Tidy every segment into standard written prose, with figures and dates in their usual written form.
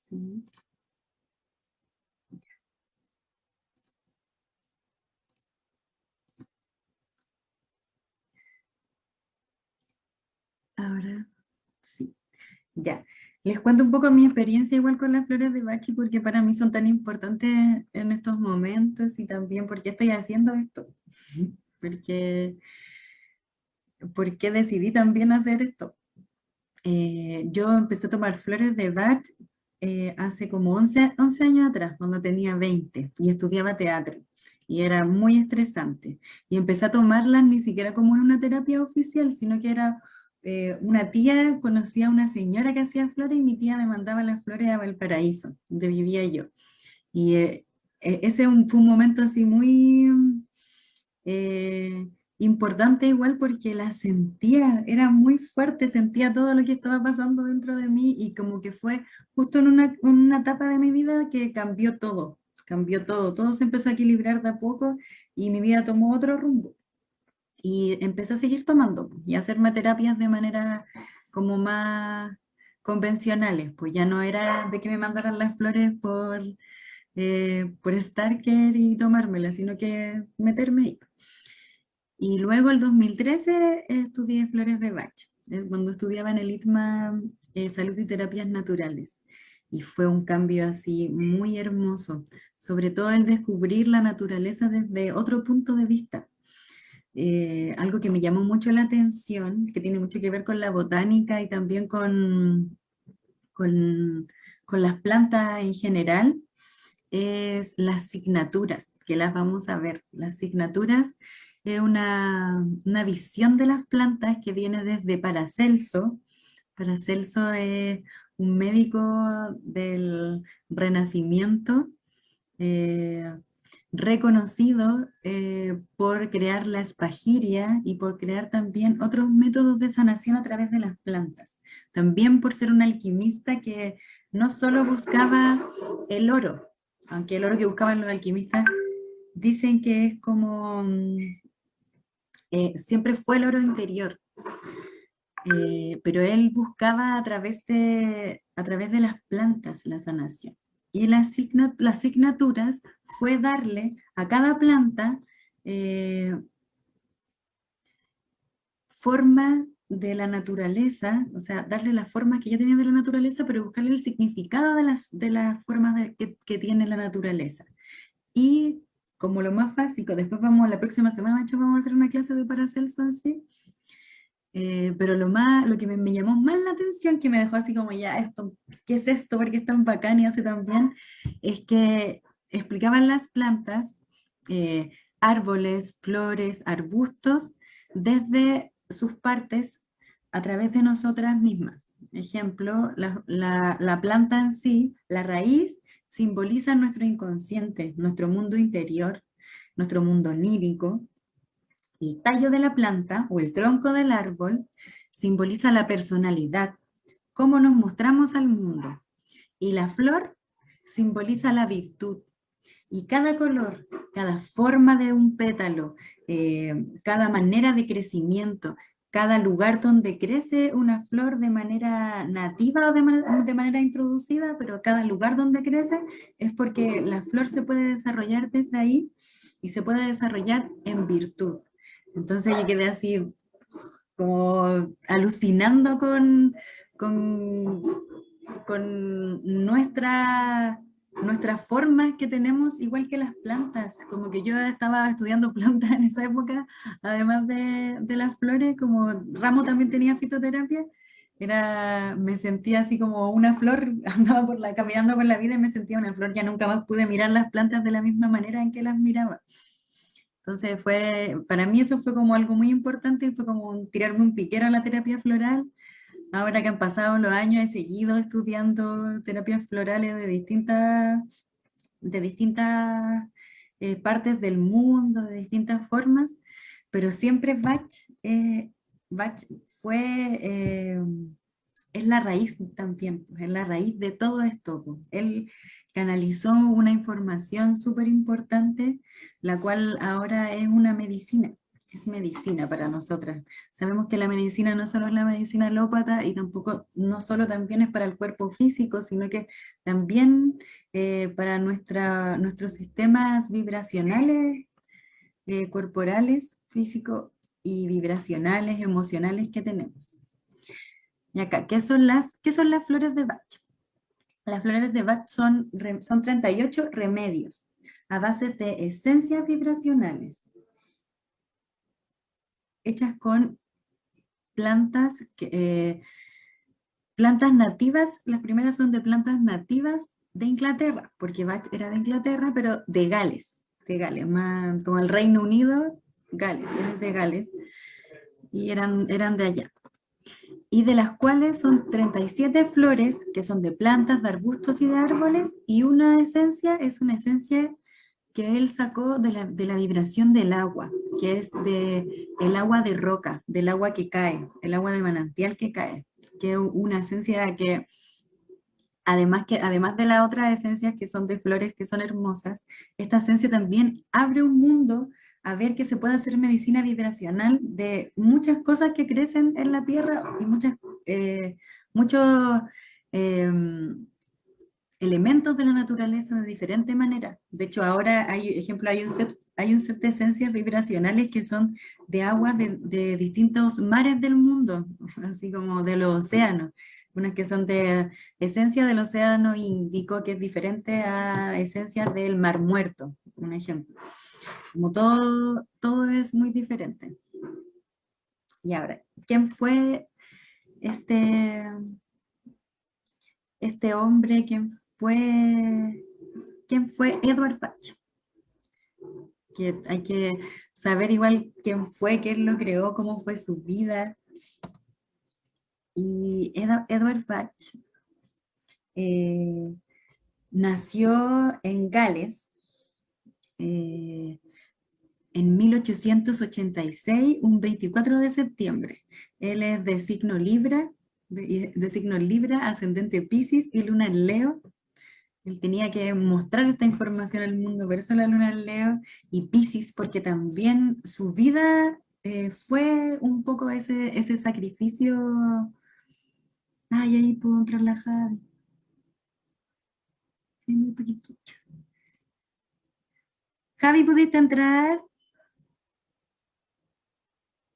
Sí. Ahora, sí. Ya. Les cuento un poco mi experiencia igual con las flores de Bachi, porque para mí son tan importantes en estos momentos y también porque estoy haciendo esto. Porque, porque decidí también hacer esto. Yo empecé a tomar flores de Bach hace como 11 años atrás, cuando tenía 20 y estudiaba teatro. Y era muy estresante. Y empecé a tomarlas ni siquiera como en una terapia oficial, sino que era una tía, conocía a una señora que hacía flores y mi tía me mandaba las flores a Valparaíso, donde vivía yo. Y ese fue un momento así muy eh, importante igual porque la sentía, era muy fuerte, sentía todo lo que estaba pasando dentro de mí y como que fue justo en una etapa de mi vida que cambió todo, todo se empezó a equilibrar de a poco y mi vida tomó otro rumbo. Y empecé a seguir tomando y a hacerme terapias de manera como más convencionales, pues ya no era de que me mandaran las flores por Starker y tomármelas, sino que meterme ahí. Y luego el 2013 estudié Flores de Bach, cuando estudiaba en el ITMA Salud y Terapias Naturales. Y fue un cambio así muy hermoso, sobre todo el descubrir la naturaleza desde otro punto de vista. Algo que me llamó mucho la atención, que tiene mucho que ver con la botánica y también con, con las plantas en general, es las signaturas, que las vamos a ver. Las signaturas es una visión de las plantas que viene desde Paracelso. Paracelso es un médico del Renacimiento, eh, reconocido por crear la espagiria y por crear también otros métodos de sanación a través de las plantas. También por ser un alquimista que no solo buscaba el oro, aunque el oro que buscaban los alquimistas dicen que es como, siempre fue el oro interior, pero él buscaba a través de las plantas la sanación. Y las signaturas fue darle a cada planta forma de la naturaleza, o sea, darle las formas que ya tenía de la naturaleza, pero buscarle el significado de las formas que tiene la naturaleza. Y como lo más básico, después vamos, la próxima semana, de hecho, vamos a hacer una clase de Paracelso así, pero lo que me llamó más la atención, que me dejó así como ya, esto, ¿qué es esto? Porque es tan bacán y hace tan bien, es que explicaban las plantas, eh, árboles, flores, arbustos, desde sus partes a través de nosotras mismas. Ejemplo, la planta en sí, la raíz, simboliza nuestro inconsciente, nuestro mundo interior, nuestro mundo onírico. El tallo de la planta o el tronco del árbol simboliza la personalidad, cómo nos mostramos al mundo. Y la flor simboliza la virtud. Y cada color, cada forma de un pétalo, cada manera de crecimiento, cada lugar donde crece una flor de manera nativa o de manera introducida, pero cada lugar donde crece es porque la flor se puede desarrollar desde ahí y se puede desarrollar en virtud. Entonces yo quedé así como alucinando con, con nuestras formas que tenemos, igual que las plantas. Como que yo estaba estudiando plantas en esa época, además de las flores, como ramo también tenía fitoterapia. Me sentía así como una flor, andaba caminando por la vida y me sentía una flor, ya nunca más pude mirar las plantas de la misma manera en que las miraba. Entonces para mí eso fue como algo muy importante y fue como tirarme un piquero a la terapia floral. Ahora que han pasado los años he seguido estudiando terapias florales de distintas partes del mundo, de distintas formas, pero siempre Bach fue, es la raíz también, pues, es la raíz de todo esto, pues. Él canalizó una información súper importante, la cual ahora es una medicina. es medicina para nosotras. Sabemos que la medicina no solo es la medicina alópata y tampoco, no solo también es para el cuerpo físico, sino que también para nuestros sistemas vibracionales, corporales, físicos y vibracionales, emocionales que tenemos. Y acá, qué son las flores de Bach? Las flores de Bach son 38 remedios a base de esencias vibracionales hechas con plantas nativas. Las primeras son de plantas nativas de Inglaterra, porque Bach era de Inglaterra, pero de Gales, más como el Reino Unido, Gales, es de Gales, y eran de allá. Y de las cuales son 37 flores, que son de plantas, de arbustos y de árboles, y una esencia es una esencia que él sacó de la vibración del agua, que es el agua de roca, del agua que cae, el agua de manantial que cae, que es una esencia que además de las otras esencias que son de flores que son hermosas, esta esencia también abre un mundo a ver que se puede hacer medicina vibracional de muchas cosas que crecen en la tierra y muchos elementos de la naturaleza de diferente manera. De hecho, ahora hay un set de esencias vibracionales que son de aguas de distintos mares del mundo, así como de los océanos. Unas que son de esencia del océano Índico, que es diferente a esencias del Mar Muerto, un ejemplo. Como todo es muy diferente. Y ahora, ¿quién fue este, este hombre? ¿Quién fue Edward Bach? Que hay que saber igual quién fue, quién lo creó, cómo fue su vida. Y Edward Bach eh, nació en Gales en 1886, un 24 de septiembre. Él es de signo Libra, de signo Libra, ascendente Piscis y luna en Leo. Él tenía que mostrar esta información al mundo, por eso la luna en Leo y Piscis, porque también su vida fue un poco ese sacrificio. Ay, ahí puedo entrar la Javi. Muy poquitito. Javi, ¿pudiste entrar?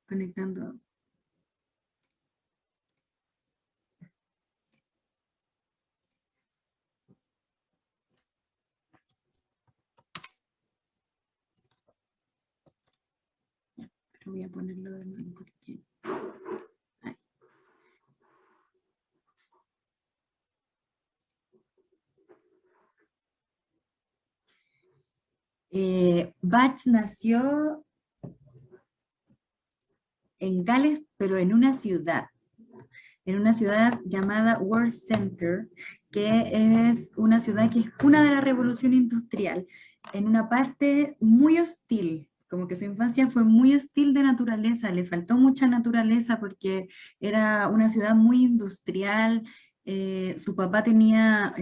Conectando. Pero voy a ponerlo de nuevo porque... Ay. Bach nació en Gales, pero en una ciudad llamada World Center, que es una ciudad que es cuna de la revolución industrial, en una parte muy hostil, como que su infancia fue muy hostil de naturaleza, le faltó mucha naturaleza porque era una ciudad muy industrial. Su papá tenía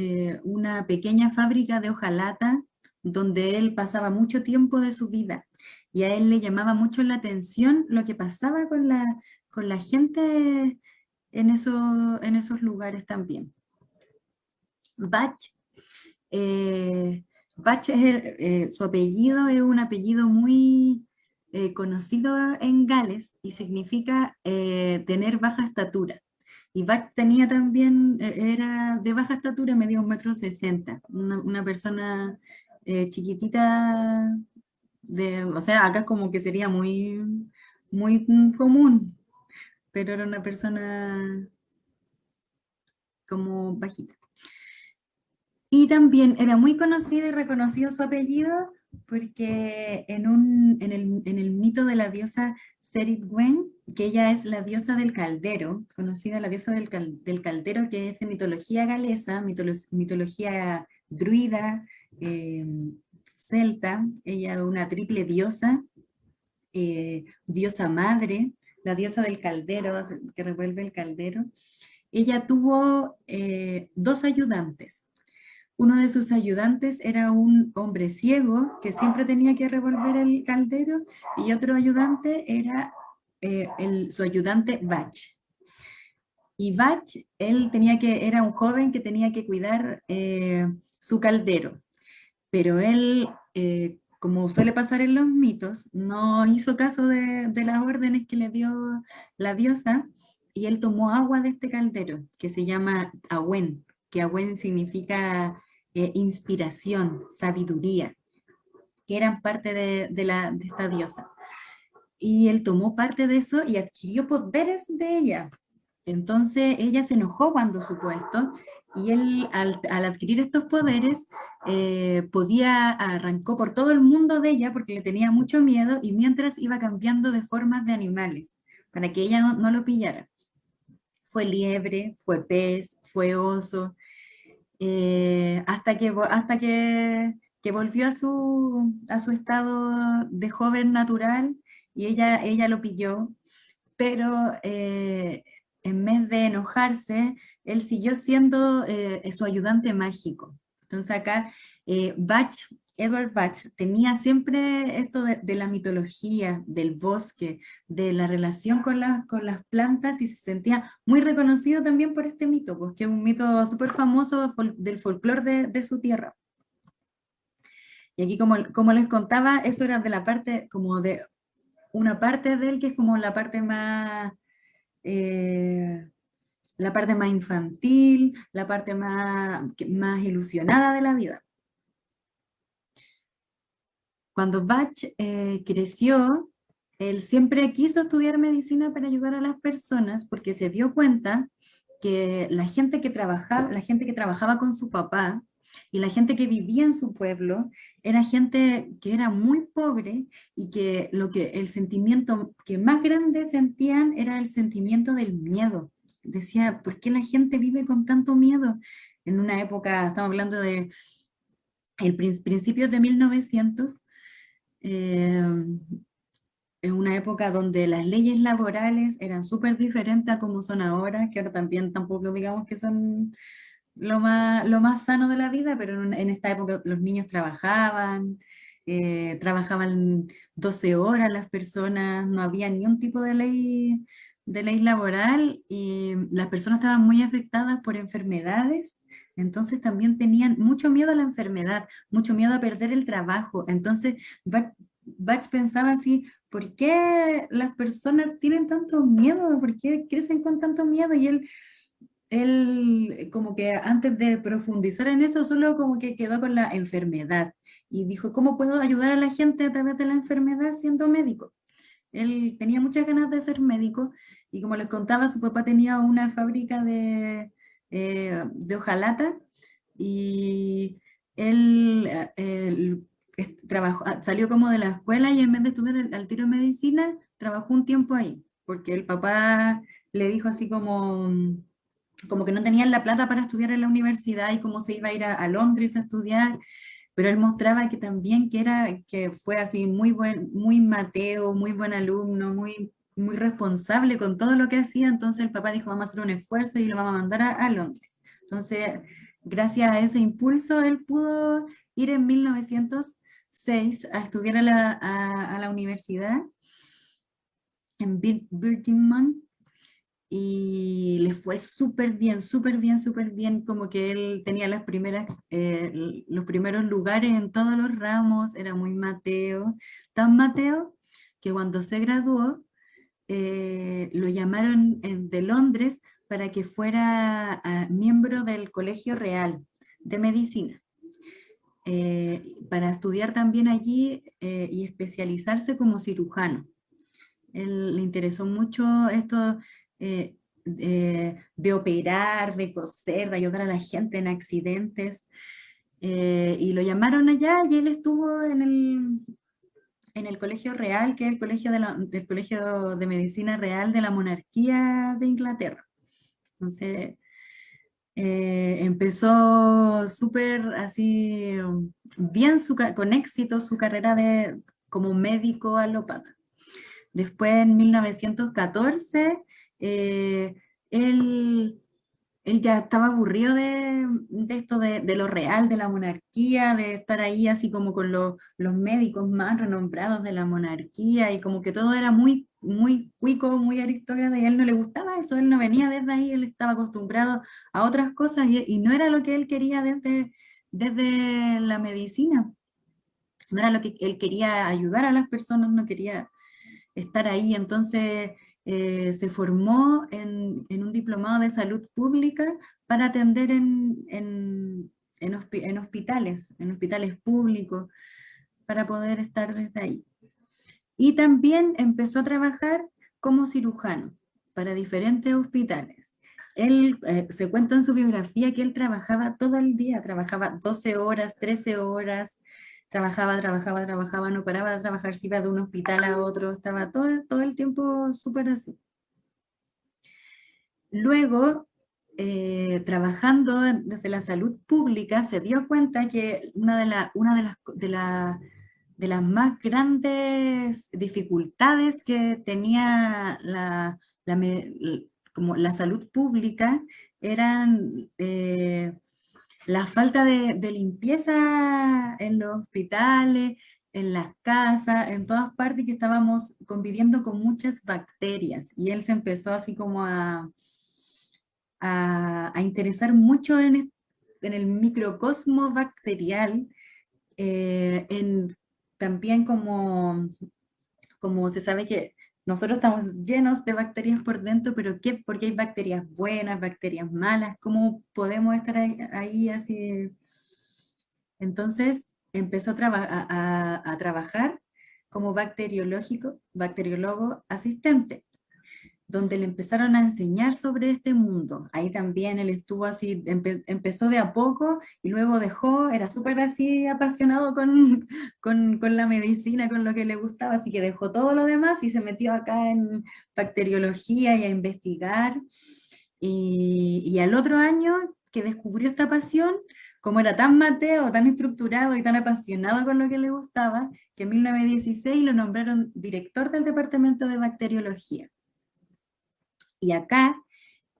una pequeña fábrica de hojalata donde él pasaba mucho tiempo de su vida y a él le llamaba mucho la atención lo que pasaba con la gente en esos lugares también. Bach, eh, Bach su apellido es un apellido muy conocido en Gales y significa tener baja estatura. Y Bach tenía también, era de baja estatura, medía 1,60 m, una persona chiquitita, o sea, acá como que sería muy común, pero era una persona como bajita. Y también era muy conocido y reconocido su apellido porque en el mito de la diosa Serith Gwen, que ella es la diosa del caldero, conocida la diosa del caldero, que es de mitología galesa, mitología druida, eh, celta, ella es una triple diosa, diosa madre, la diosa del caldero, que revuelve el caldero. Ella tuvo dos ayudantes. uno de sus ayudantes era un hombre ciego que siempre tenía que revolver el caldero y otro ayudante era su ayudante Bach. Y Bach, era un joven que tenía que cuidar su caldero, pero él, como suele pasar en los mitos, no hizo caso de las órdenes que le dio la diosa y él tomó agua de este caldero, que se llama Ahuen, que Ahuen significa inspiración, sabiduría, que eran parte de esta diosa. Y él tomó parte de eso y adquirió poderes de ella. Entonces ella se enojó cuando supo esto y él al adquirir estos poderes arrancó por todo el mundo de ella porque le tenía mucho miedo y mientras iba cambiando de formas de animales para que ella no lo pillara. Fue liebre, fue pez, fue oso, que volvió a su estado de joven natural y ella lo pilló, pero en vez de enojarse, él siguió siendo su ayudante mágico. Entonces acá Edward Bach tenía siempre esto de la mitología, del bosque, de la relación con las plantas y se sentía muy reconocido también por este mito, porque es un mito súper famoso del folclore de su tierra. Y aquí, como les contaba, eso era de la parte, como de una parte de él que es como eh, la parte más infantil, la parte más ilusionada de la vida. Cuando Bach creció, él siempre quiso estudiar medicina para ayudar a las personas porque se dio cuenta que la gente que trabajaba con su papá y la gente que vivía en su pueblo era gente que era muy pobre y que el sentimiento que más grande sentían era el sentimiento del miedo. Decía, ¿por qué la gente vive con tanto miedo? En una época, estamos hablando de principios de 1900, eh, en una época donde las leyes laborales eran súper diferentes a como son ahora, que ahora también tampoco digamos que son lo más sano de la vida, pero en esta época los niños trabajaban 12 horas las personas, no había ni un tipo de ley laboral y las personas estaban muy afectadas por enfermedades, entonces también tenían mucho miedo a la enfermedad, mucho miedo a perder el trabajo. Entonces Bach pensaba así, ¿por qué las personas tienen tanto miedo? ¿Por qué crecen con tanto miedo? Y él como que antes de profundizar en eso, solo como que quedó con la enfermedad y dijo, ¿cómo puedo ayudar a la gente a través de la enfermedad siendo médico? Él tenía muchas ganas de ser médico y como les contaba, su papá tenía una fábrica de hojalata y él, salió como de la escuela y en vez de estudiar al tiro medicina, trabajó un tiempo ahí, porque el papá le dijo así como que no tenían la plata para estudiar en la universidad y cómo se iba a ir a Londres a estudiar, pero él mostraba que también que fue así muy Mateo, muy buen alumno, muy responsable con todo lo que hacía, entonces el papá dijo, vamos a hacer un esfuerzo y lo vamos a mandar a Londres. Entonces, gracias a ese impulso, él pudo ir en 1906 a estudiar a la universidad en Birmingham y le fue súper bien, súper bien, súper bien, como que él tenía los primeros lugares en todos los ramos, era muy Mateo, tan Mateo que cuando se graduó lo llamaron de Londres para que fuera miembro del Colegio Real de Medicina. Para estudiar también allí y especializarse como cirujano. Él le interesó mucho esto de operar, de coser, de ayudar a la gente en accidentes. Y lo llamaron allá y él estuvo en el Colegio Real, que es el del Colegio de Medicina Real de la Monarquía de Inglaterra. Entonces, empezó súper así, bien con éxito su carrera como médico alópata. Después, en 1914, él él ya estaba aburrido de esto, de lo real, de la monarquía, de estar ahí así como con los médicos más renombrados de la monarquía, y como que todo era muy, muy cuico, muy aristócrata, y a él no le gustaba eso, él no venía desde ahí, él estaba acostumbrado a otras cosas, y no era lo que él quería desde la medicina, no era lo que él quería, ayudar a las personas, no quería estar ahí. Entonces se formó en un diplomado de salud pública para atender en hospitales públicos, para poder estar desde ahí. Y también empezó a trabajar como cirujano para diferentes hospitales. Él, se cuenta en su biografía que él trabajaba todo el día, trabajaba 12 horas, 13 horas, trabajaba, no paraba de trabajar, se iba de un hospital a otro, estaba todo el tiempo súper así. Luego, trabajando desde la salud pública, se dio cuenta que una de las más grandes dificultades que tenía como la salud pública eran la falta de limpieza en los hospitales, en las casas, en todas partes, que estábamos conviviendo con muchas bacterias. Y él se empezó así como a interesar mucho en el microcosmo bacterial, también como se sabe que nosotros estamos llenos de bacterias por dentro, pero ¿por qué hay bacterias buenas, bacterias malas? ¿Cómo podemos estar ahí así? Entonces empezó a trabajar como bacteriólogo asistente, donde le empezaron a enseñar sobre este mundo. Ahí también él estuvo así, empezó de a poco y luego dejó, era súper así apasionado con la medicina, con lo que le gustaba, así que dejó todo lo demás y se metió acá en bacteriología y a investigar. Y al otro año que descubrió esta pasión, como era tan mateo, tan estructurado y tan apasionado con lo que le gustaba, que en 1916 lo nombraron director del departamento de bacteriología. Y acá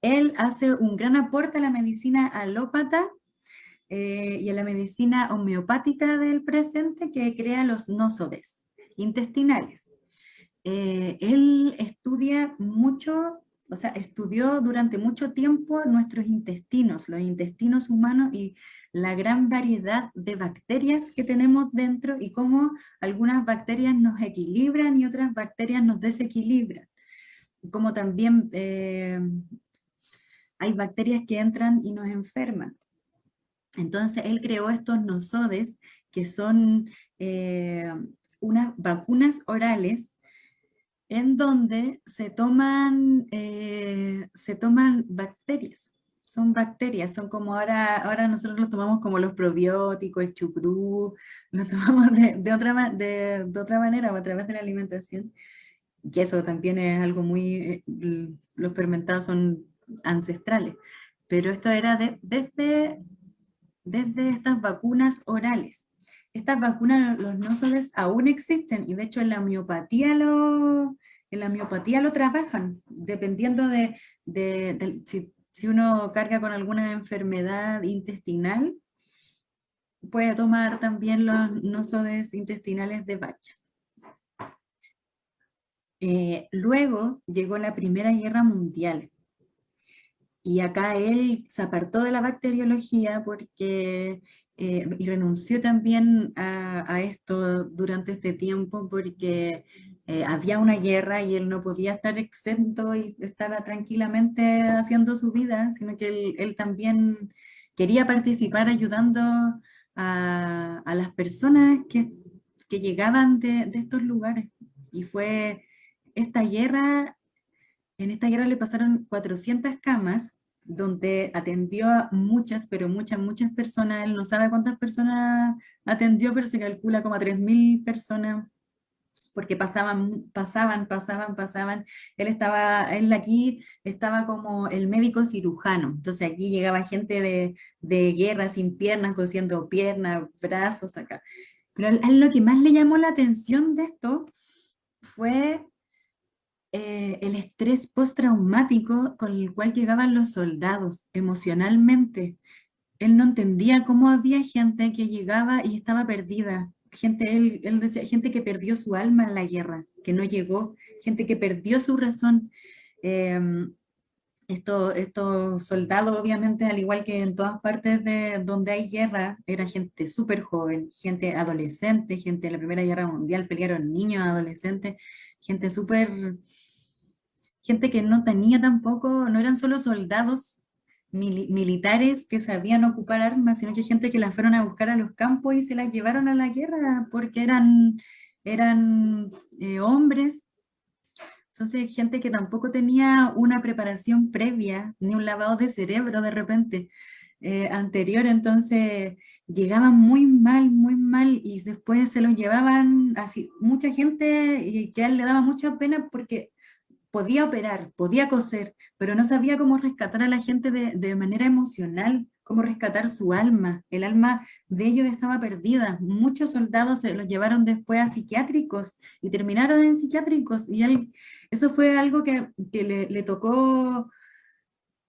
él hace un gran aporte a la medicina alópata y a la medicina homeopática del presente, que crea los nósodes intestinales. Él estudia mucho, o sea, estudió durante mucho tiempo nuestros intestinos, los intestinos humanos, y la gran variedad de bacterias que tenemos dentro, y cómo algunas bacterias nos equilibran y otras bacterias nos desequilibran. Como también hay bacterias que entran y nos enferman. Entonces él creó estos nosodes, que son unas vacunas orales en donde se toman bacterias. Son bacterias, son como ahora nosotros los tomamos como los probióticos, el chucrú, los tomamos de otra manera, a través de la alimentación, que eso también es algo muy, los fermentados son ancestrales, pero esto era desde estas vacunas orales. Estas vacunas, los nósodes, aún existen, y de hecho en la miopatía lo trabajan, dependiendo si uno carga con alguna enfermedad intestinal, puede tomar también los nósodes intestinales de Bach. Luego llegó la Primera Guerra Mundial, y acá él se apartó de la bacteriología y renunció también a esto durante este tiempo, porque había una guerra y él no podía estar exento y estar tranquilamente haciendo su vida, sino que él también quería participar ayudando a las personas que llegaban de estos lugares. Y fue esta guerra en esta guerra le pasaron 400 camas, donde atendió a muchas, pero muchas personas. Él no sabe cuántas personas atendió, pero se calcula como a 3.000 personas, porque pasaban. Él aquí estaba como el médico cirujano. Entonces aquí llegaba gente de guerra sin piernas, cosiendo piernas, brazos acá. Pero a él lo que más le llamó la atención de esto fue el estrés postraumático con el cual llegaban los soldados emocionalmente. Él no entendía cómo había gente que llegaba y estaba perdida. Gente, él decía, gente que perdió su alma en la guerra, que no llegó, gente que perdió su razón. Eh, estos soldados, obviamente, al igual que en todas partes de donde hay guerra, era gente súper joven, gente adolescente, gente de la Primera Guerra Mundial, pelearon niños, adolescentes, gente súper, gente que no tenía tampoco, no eran solo soldados militares que sabían ocupar armas, sino que gente que las fueron a buscar a los campos y se las llevaron a la guerra porque eran hombres. Entonces, gente que tampoco tenía una preparación previa, ni un lavado de cerebro de repente anterior, entonces llegaban muy mal, y después se los llevaban así, mucha gente, y que a él le daba mucha pena porque podía operar, podía coser, pero no sabía cómo rescatar a la gente de manera emocional, cómo rescatar su alma. El alma de ellos estaba perdida. Muchos soldados se los llevaron después a psiquiátricos y terminaron en psiquiátricos. Y él, eso fue algo que le tocó,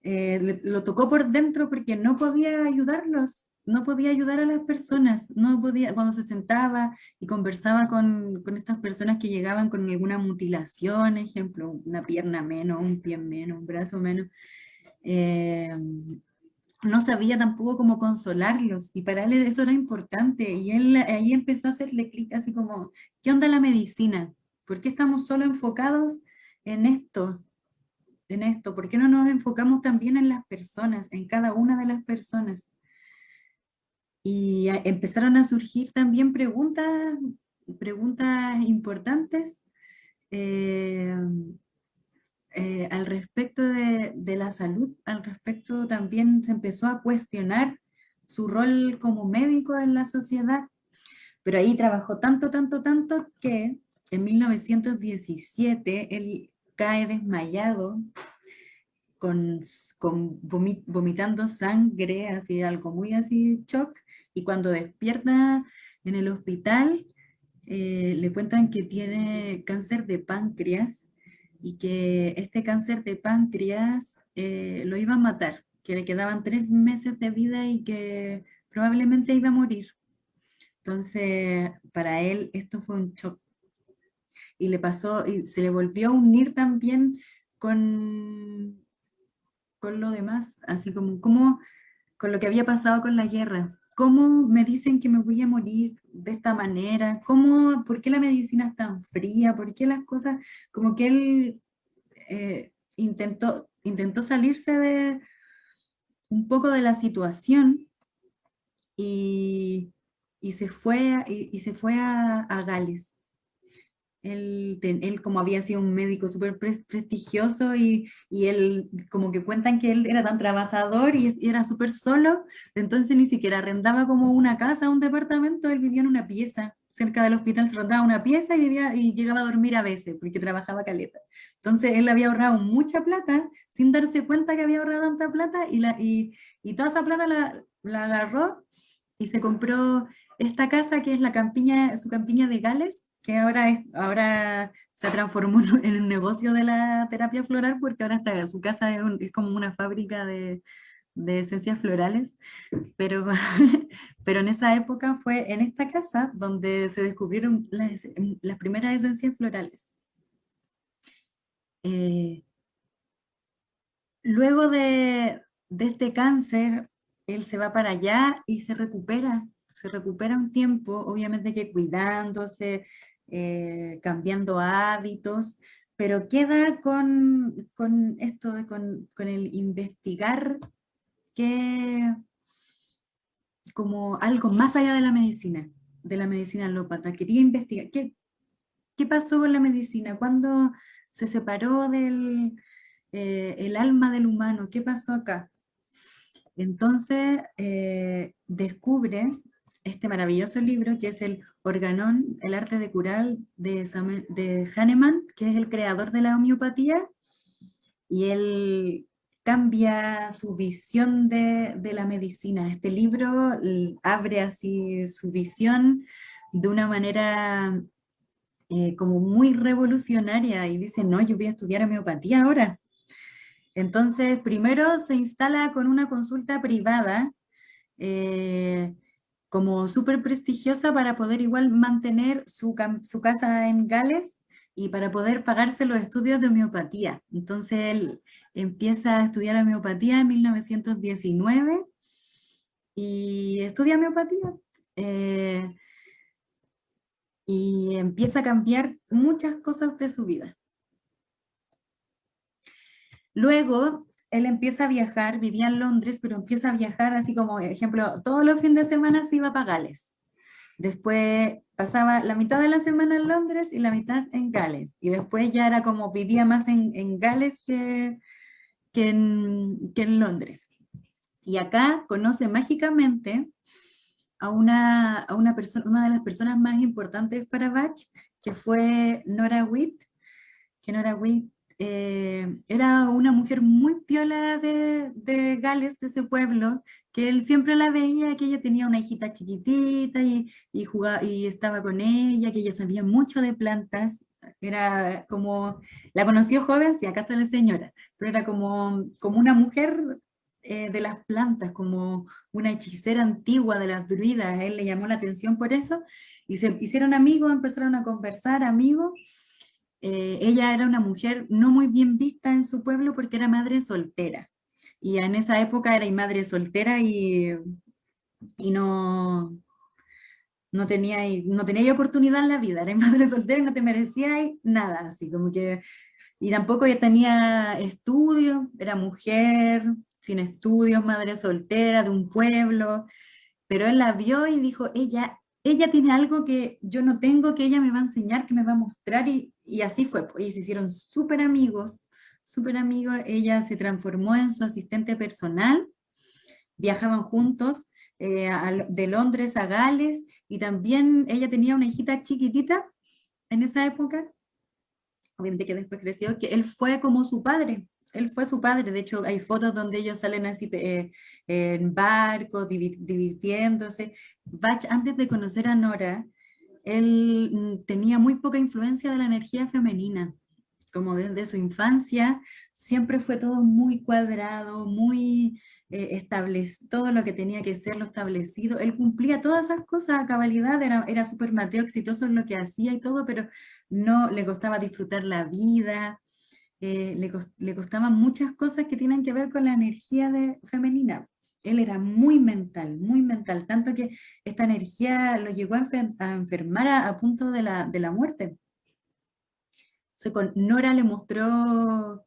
lo tocó por dentro porque no podía ayudarlos. No podía ayudar a las personas, no podía, cuando se sentaba y conversaba con estas personas que llegaban con alguna mutilación, ejemplo, una pierna menos, un pie menos, un brazo menos, eh, no sabía tampoco cómo consolarlos, y para él eso era importante, y él ahí empezó a hacerle clic así como, ¿qué onda la medicina? ¿Por qué estamos solo enfocados en esto? En esto, ¿por qué no nos enfocamos también en las personas, en cada una de las personas? Y empezaron a surgir también preguntas importantes eh, al respecto de la salud, al respecto también se empezó a cuestionar su rol como médico en la sociedad, pero ahí trabajó tanto que en 1917 él cae desmayado con, vomitando sangre, así algo muy así shock, y cuando despierta en el hospital le cuentan que tiene cáncer de páncreas y que este cáncer de páncreas lo iba a matar, que le quedaban 3 meses de vida y que probablemente iba a morir. Entonces, para él esto fue un shock y le pasó, y se le volvió a unir también con, con lo demás, así como con lo que había pasado con la guerra. ¿Cómo me dicen que me voy a morir de esta manera? ¿Por qué la medicina es tan fría? ¿Por qué las cosas? Como que él intentó salirse un poco de la situación y, y se fue a Gales. Él como había sido un médico súper prestigioso y él como que cuentan que él era tan trabajador y era súper solo, entonces ni siquiera arrendaba como una casa, un departamento, él vivía en una pieza. Cerca del hospital se arrendaba una pieza y llegaba a dormir a veces porque trabajaba caleta. Entonces él había ahorrado mucha plata sin darse cuenta que había ahorrado tanta plata y toda esa plata la agarró y se compró esta casa que es su campiña de Gales, que ahora se transformó en un negocio de la terapia floral, porque ahora su casa es como una fábrica de esencias florales, pero, pero en esa época fue en esta casa donde se descubrieron las primeras esencias florales. Eh, Luego de este cáncer, él se va para allá y se recupera un tiempo, obviamente que cuidándose, cambiando hábitos, pero queda con esto, con el investigar que como algo más allá de la medicina alópata. Quería investigar qué pasó con la medicina, cuándo se separó el alma del humano, qué pasó acá. Entonces descubre este maravilloso libro que es el Organón, el arte de curar de Hahnemann, que es el creador de la homeopatía, y él cambia su visión de la medicina. Este libro abre así su visión de una manera como muy revolucionaria y dice, no, yo voy a estudiar homeopatía ahora. Entonces, primero se instala con una consulta privada, eh, como súper prestigiosa para poder igual mantener su casa en Gales y para poder pagarse los estudios de homeopatía. Entonces él empieza a estudiar homeopatía en 1919 y estudia homeopatía. eh, y empieza a cambiar muchas cosas de su vida. Luego, él empieza a viajar, vivía en Londres, pero empieza a viajar así como, ejemplo, todos los fines de semana se iba para Gales. Después pasaba la mitad de la semana en Londres y la mitad en Gales. Y después ya era como vivía más en Gales que en Londres. Y acá conoce mágicamente a una persona, una de las personas más importantes para Bach, que fue Nora Witt, que Nora Witt era una mujer muy piola de Gales, de ese pueblo, que él siempre la veía, que ella tenía una hijita chiquitita y, jugaba, y estaba con ella, que ella sabía mucho de plantas, era como, la conoció joven, sí, acá está la señora, pero era como una mujer de las plantas, como una hechicera antigua de las druidas, a él le llamó la atención por eso, y se hicieron amigos, empezaron a conversar, amigos. Ella era una mujer no muy bien vista en su pueblo porque era madre soltera. Y en esa época era madre soltera y no tenía oportunidad en la vida. Era madre soltera y no te merecía nada, así como que. Y tampoco ella tenía estudios, era mujer, sin estudios, madre soltera de un pueblo, pero él la vio y dijo, ella tiene algo que yo no tengo, que ella me va a enseñar, que me va a mostrar, y así fue, pues, y se hicieron súper amigos, ella se transformó en su asistente personal, viajaban juntos de Londres a Gales, y también ella tenía una hijita chiquitita en esa época, obviamente que después creció, que él fue como su padre. Él fue su padre, de hecho hay fotos donde ellos salen así en barcos, divirtiéndose. Bach, antes de conocer a Nora, él tenía muy poca influencia de la energía femenina, como desde su infancia, siempre fue todo muy cuadrado, muy establecido, todo lo que tenía que ser lo establecido. Él cumplía todas esas cosas a cabalidad, era súper Mateo, exitoso en lo que hacía y todo, pero no le costaba disfrutar la vida, le costaban muchas cosas que tienen que ver con la energía femenina. Él era muy mental, tanto que esta energía lo llegó a enfermar a punto de la muerte. Con Nora le mostró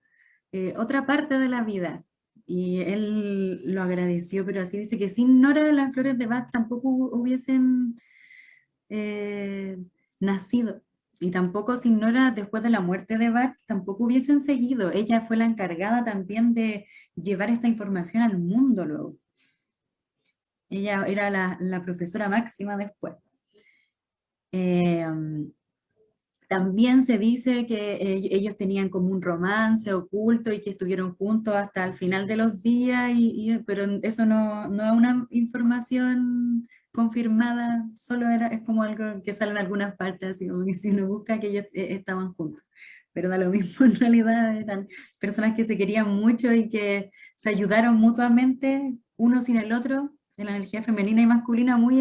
otra parte de la vida y él lo agradeció, pero así dice que sin Nora las flores de Bach tampoco hubiesen eh, nacido. Y tampoco sin Nora, después de la muerte de Bach, tampoco hubiesen seguido. Ella fue la encargada también de llevar esta información al mundo luego. Ella era la profesora máxima después. Eh, También se dice que ellos tenían como un romance oculto y que estuvieron juntos hasta el final de los días, pero eso no es una información confirmada, solo es como algo que sale en algunas partes, así como que si uno busca que ellos estaban juntos. Pero da lo mismo, en realidad eran personas que se querían mucho y que se ayudaron mutuamente, uno sin el otro, en la energía femenina y masculina muy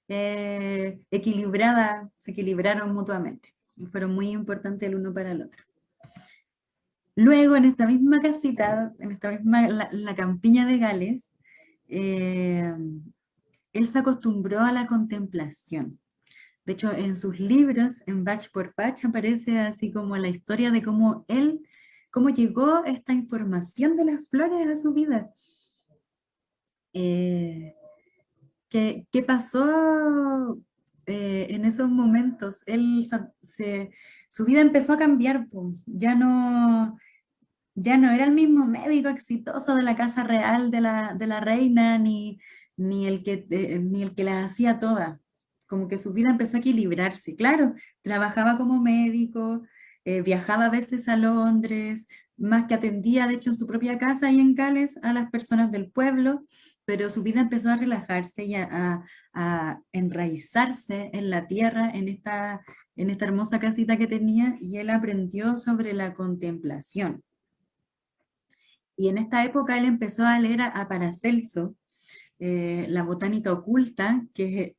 equilibrada, se equilibraron mutuamente y fueron muy importantes el uno para el otro. Luego, en esta misma casita, en esta misma, la campiña de Gales, eh, él se acostumbró a la contemplación. De hecho, en sus libros, en Bach por Bach, aparece así como la historia de cómo cómo llegó esta información de las flores a su vida. Eh, ¿Qué pasó en esos momentos? Su vida empezó a cambiar, po. Ya no era el mismo médico exitoso de la casa real de la reina, ni el que la hacía toda. Como que su vida empezó a equilibrarse. Claro, trabajaba como médico, viajaba a veces a Londres, más que atendía, de hecho, en su propia casa y en Gales a las personas del pueblo, pero su vida empezó a relajarse y a enraizarse en la tierra, en esta hermosa casita que tenía, y él aprendió sobre la contemplación. Y en esta época él empezó a leer a Paracelso, la botánica oculta, que es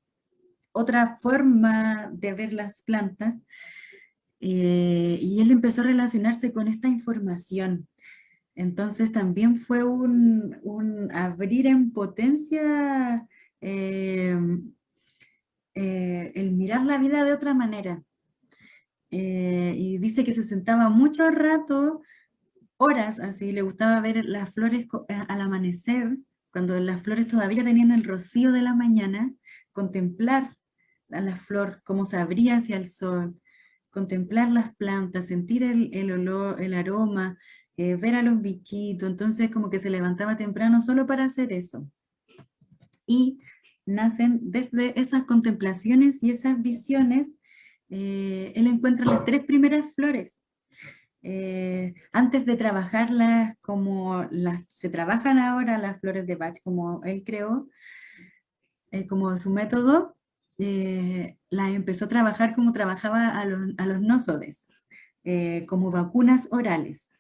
otra forma de ver las plantas, y él empezó a relacionarse con esta información. Entonces también fue un abrir en potencia, eh, el mirar la vida de otra manera. Y dice que se sentaba mucho rato, horas así, le gustaba ver las flores al amanecer, cuando las flores todavía tenían el rocío de la mañana, contemplar a la flor, cómo se abría hacia el sol, contemplar las plantas, sentir el olor, el aroma, ver a los bichitos. Entonces como que se levantaba temprano solo para hacer eso. Y nacen desde esas contemplaciones y esas visiones, él encuentra las tres primeras flores. Antes de trabajarlas como las se trabajan ahora las flores de Bach, como él creó, como su método, las empezó a trabajar como trabajaba a los nósodes, como vacunas orales.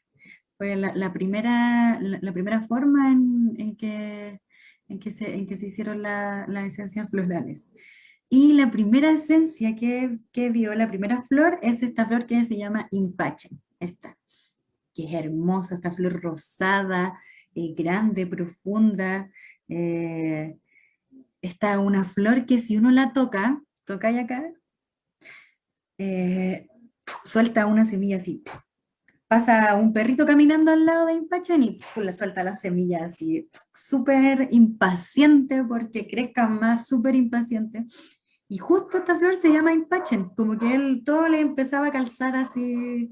Fue la primera forma en que se hicieron las esencias florales. Y la primera esencia que vio, la primera flor, es esta flor que se llama Impache, esta, que es hermosa, esta flor rosada, grande, profunda. eh, Esta una flor que si uno la toca y acá, eh, suelta una semilla así. Pasa un perrito caminando al lado de Impachan y le suelta las semillas así, súper impaciente porque crezca más, súper impaciente. Y justo esta flor se llama Impachen, como que él todo le empezaba a calzar así,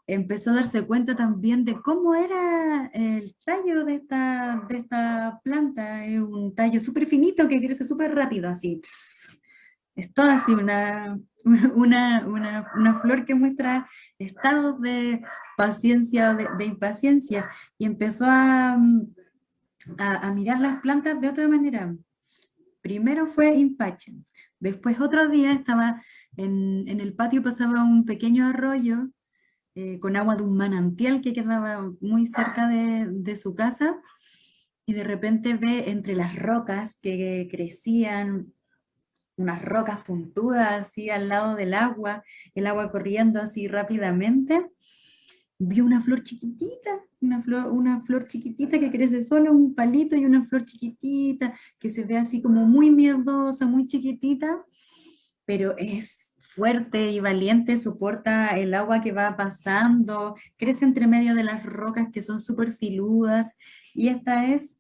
empezó a darse cuenta también de cómo era el tallo de esta planta. Es un tallo súper finito que crece súper rápido, así. Es toda así una flor que muestra estados de paciencia, de impaciencia, y empezó a mirar las plantas de otra manera. Primero fue Impache, después otro día estaba en el patio, pasaba un pequeño arroyo, con agua de un manantial que quedaba muy cerca de su casa, y de repente ve entre las rocas que crecían, unas rocas puntudas así al lado del agua, el agua corriendo así rápidamente. Vio una flor chiquitita, una flor chiquitita que crece solo, un palito, y una flor chiquitita que se ve así como muy miedosa, muy chiquitita, pero es fuerte y valiente, soporta el agua que va pasando, crece entre medio de las rocas que son súper filudas, y esta es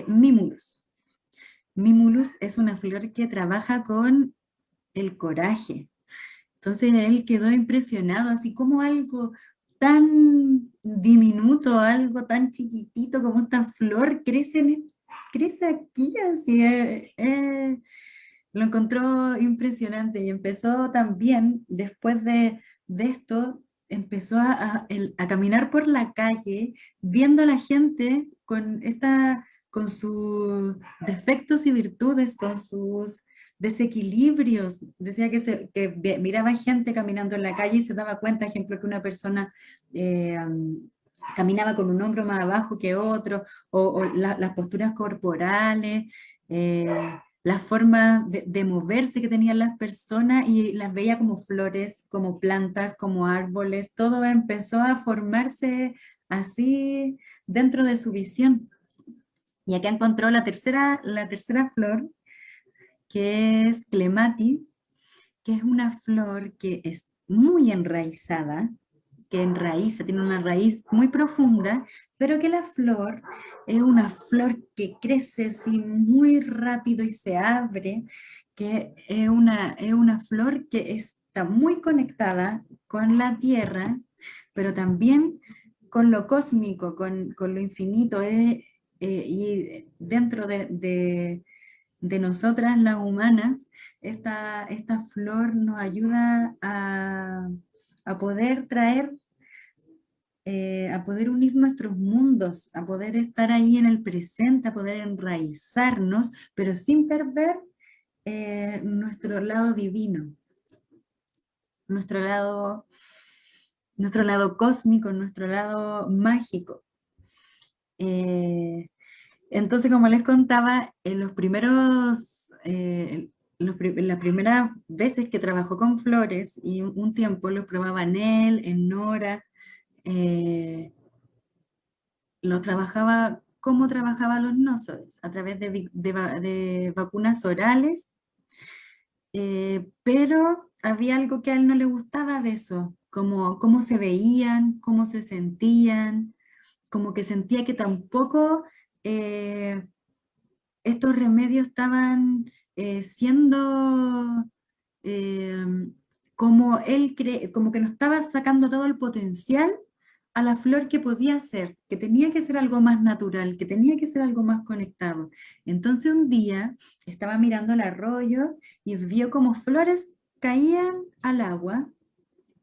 Mimulus. Mimulus es una flor que trabaja con el coraje. Entonces él quedó impresionado, así como algo tan diminuto, algo tan chiquitito como esta flor crece, crece aquí, así. Lo encontró impresionante, y empezó también, después de esto, empezó a caminar por la calle, viendo a la gente con sus defectos y virtudes, con sus desequilibrios. Decía que miraba gente caminando en la calle y se daba cuenta, ejemplo, que una persona caminaba con un hombro más abajo que otro, o las posturas corporales, las formas de moverse que tenían las personas, y las veía como flores, como plantas, como árboles. Todo empezó a formarse así dentro de su visión. Y acá encontró la tercera flor, que es Clemati, que es una flor que es muy enraizada, que enraiza, tiene una raíz muy profunda, pero que la flor es una flor que crece así muy rápido y se abre, que es una flor que está muy conectada con la tierra, pero también con lo cósmico, con lo infinito. Y dentro de nosotras las humanas, esta flor nos ayuda a poder traer a poder unir nuestros mundos, a poder estar ahí en el presente, a poder enraizarnos, pero sin perder nuestro lado divino, nuestro lado, nuestro lado cósmico, nuestro lado mágico. Eh, entonces, como les contaba, en los primeros, las primeras veces que trabajó con flores y un tiempo los probaba en él, en Nora, eh, lo trabajaba como trabajaba los nosores, a través de vacunas orales, pero había algo que a él no le gustaba de eso, como cómo se veían, cómo se sentían, como que sentía que tampoco eh, estos remedios estaban siendo eh, como él cree, como que no estaba sacando todo el potencial a la flor que podía ser, que tenía que ser algo más natural, que tenía que ser algo más conectado. Entonces un día estaba mirando el arroyo y vio como flores caían al agua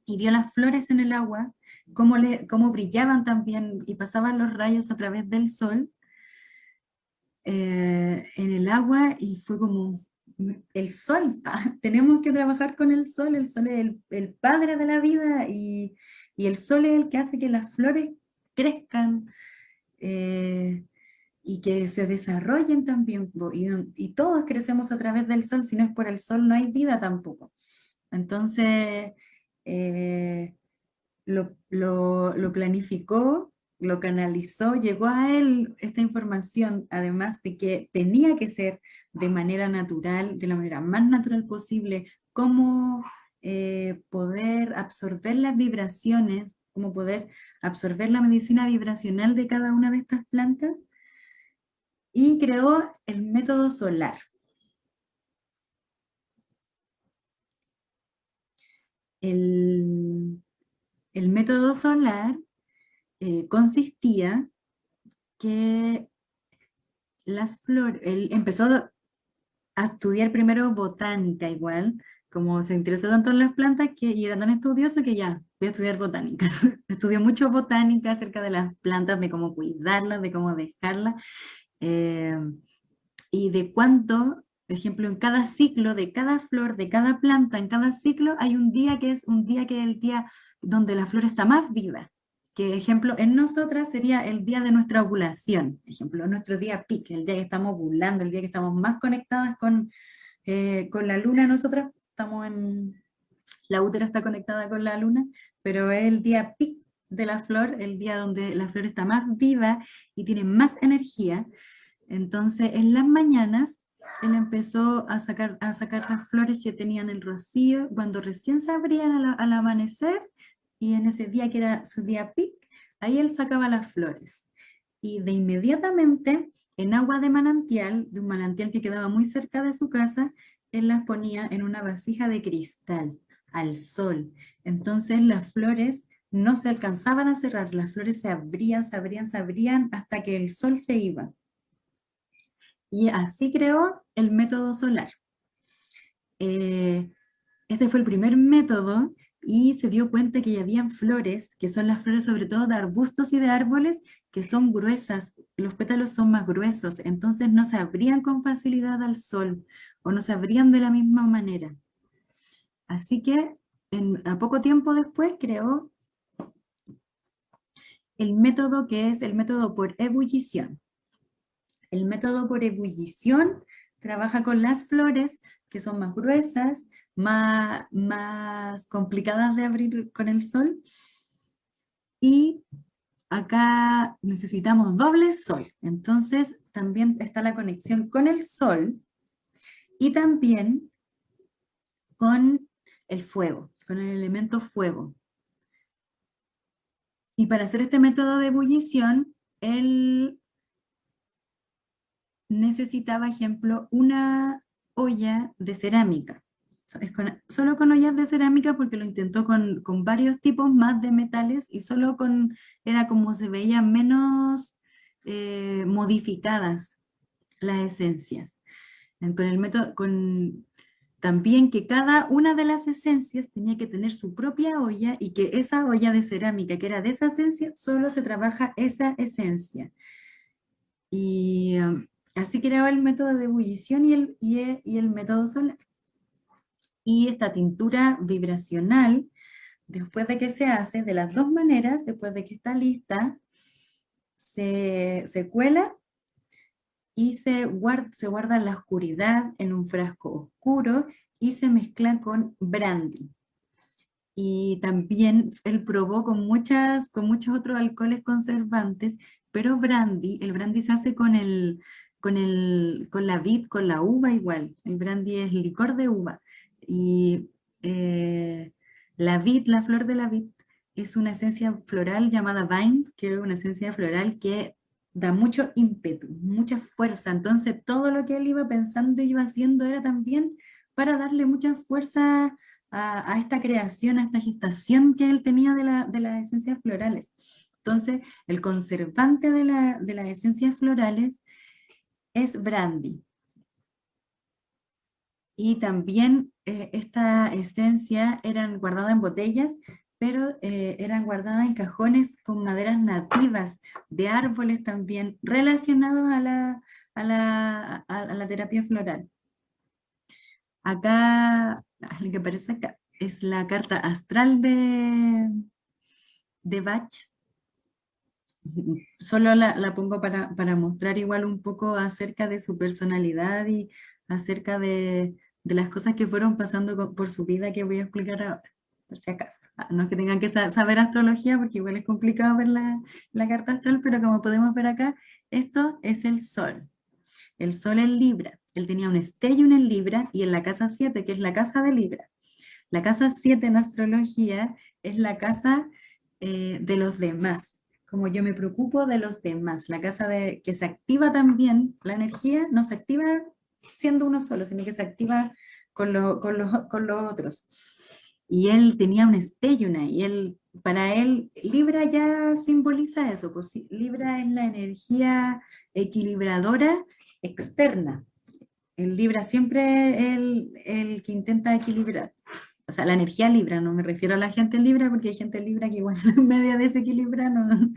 y vio las flores en el agua, cómo brillaban también y pasaban los rayos a través del sol en el agua y fue como el sol, tenemos que trabajar con el sol es el padre de la vida y el sol es el que hace que las flores crezcan eh, y que se desarrollen también, y todos crecemos a través del sol, si no es por el sol no hay vida tampoco. Entonces, eh, lo planificó, lo canalizó, llegó a él esta información, además de que tenía que ser de manera natural, de la manera más natural posible, cómo poder absorber las vibraciones, cómo poder absorber la medicina vibracional de cada una de estas plantas, y creó el método solar. El, el método solar consistía que las flores, él empezó a estudiar primero botánica igual, como se interesó tanto en las plantas y era tan estudioso que ya, voy a estudiar botánica. Estudió mucho botánica acerca de las plantas, de cómo cuidarlas, de cómo dejarlas, eh, y de cuánto, por ejemplo, en cada ciclo, de cada flor, de cada planta, en cada ciclo hay un día que es un día que es el día donde la flor está más viva. Que ejemplo, en nosotras sería el día de nuestra ovulación, ejemplo, nuestro día peak, el día que estamos ovulando, el día que estamos más conectadas con la luna. Nosotras estamos en, la útera está conectada con la luna, pero es el día peak de la flor, el día donde la flor está más viva y tiene más energía. Entonces, en las mañanas, él empezó a sacar las flores que tenían el rocío, cuando recién se abrían al amanecer, y en ese día que era su día pic, ahí él sacaba las flores. Y de inmediatamente, en agua de un manantial que quedaba muy cerca de su casa, él las ponía en una vasija de cristal, al sol. Entonces las flores no se alcanzaban a cerrar, las flores se abrían, se abrían, se abrían hasta que el sol se iba. Y así creó el método solar. Eh, este fue el primer método y se dio cuenta que ya habían flores, que son las flores sobre todo de arbustos y de árboles, que son gruesas, los pétalos son más gruesos, entonces no se abrían con facilidad al sol o no se abrían de la misma manera. Así que a poco tiempo después creó el método que es el método por ebullición. El método por ebullición trabaja con las flores que son más gruesas, más complicadas de abrir con el sol, y acá necesitamos doble sol. Entonces también está la conexión con el sol y también con el fuego, con el elemento fuego. Y para hacer este método de ebullición, él necesitaba, ejemplo, una olla de cerámica. Solo con ollas de cerámica, porque lo intentó con varios tipos más de metales y solo era como se veían menos modificadas las esencias. Con el método, También que cada una de las esencias tenía que tener su propia olla y que esa olla de cerámica que era de esa esencia, solo se trabaja esa esencia. Y así creaba el método de ebullición y el método solar. Y esta tintura vibracional, después de que se hace, de las dos maneras, después de que está lista, se cuela y se guarda en la oscuridad, en un frasco oscuro, y se mezcla con brandy. Y también él probó con muchos otros alcoholes conservantes, pero el brandy se hace con la vid, con la uva igual. El brandy es licor de uva. Y la vid, la flor de la vid, es una esencia floral llamada vine, que es una esencia floral que da mucho ímpetu, mucha fuerza. Entonces todo lo que él iba pensando y iba haciendo era también para darle mucha fuerza a esta creación, a esta gestación que él tenía de las esencias florales. Entonces, el conservante de las esencias florales es brandy. Y también esta esencia eran guardadas en botellas, pero eran guardadas en cajones con maderas nativas, de árboles también, relacionados a la terapia floral. Acá, lo que aparece acá es la carta astral de Bach. Solo la pongo para mostrar igual un poco acerca de su personalidad y acerca de las cosas que fueron pasando por su vida que voy a explicar ahora, por si acaso. No es que tengan que saber astrología porque igual es complicado ver la carta astral, pero como podemos ver acá, esto es el Sol. El Sol en Libra. Él tenía un stellium en Libra y en la casa 7, que es la casa de Libra. La casa 7 en astrología es la casa de los demás, como yo me preocupo de los demás, la casa de que se activa también, la energía no se activa siendo uno solo, sino que se activa con los otros. Y él tenía un stellium y para él, Libra ya simboliza eso, pues Libra es la energía equilibradora externa. El Libra siempre es el que intenta equilibrar. O sea, la energía Libra, no me refiero a la gente Libra, porque hay gente Libra que igual es media desequilibra, no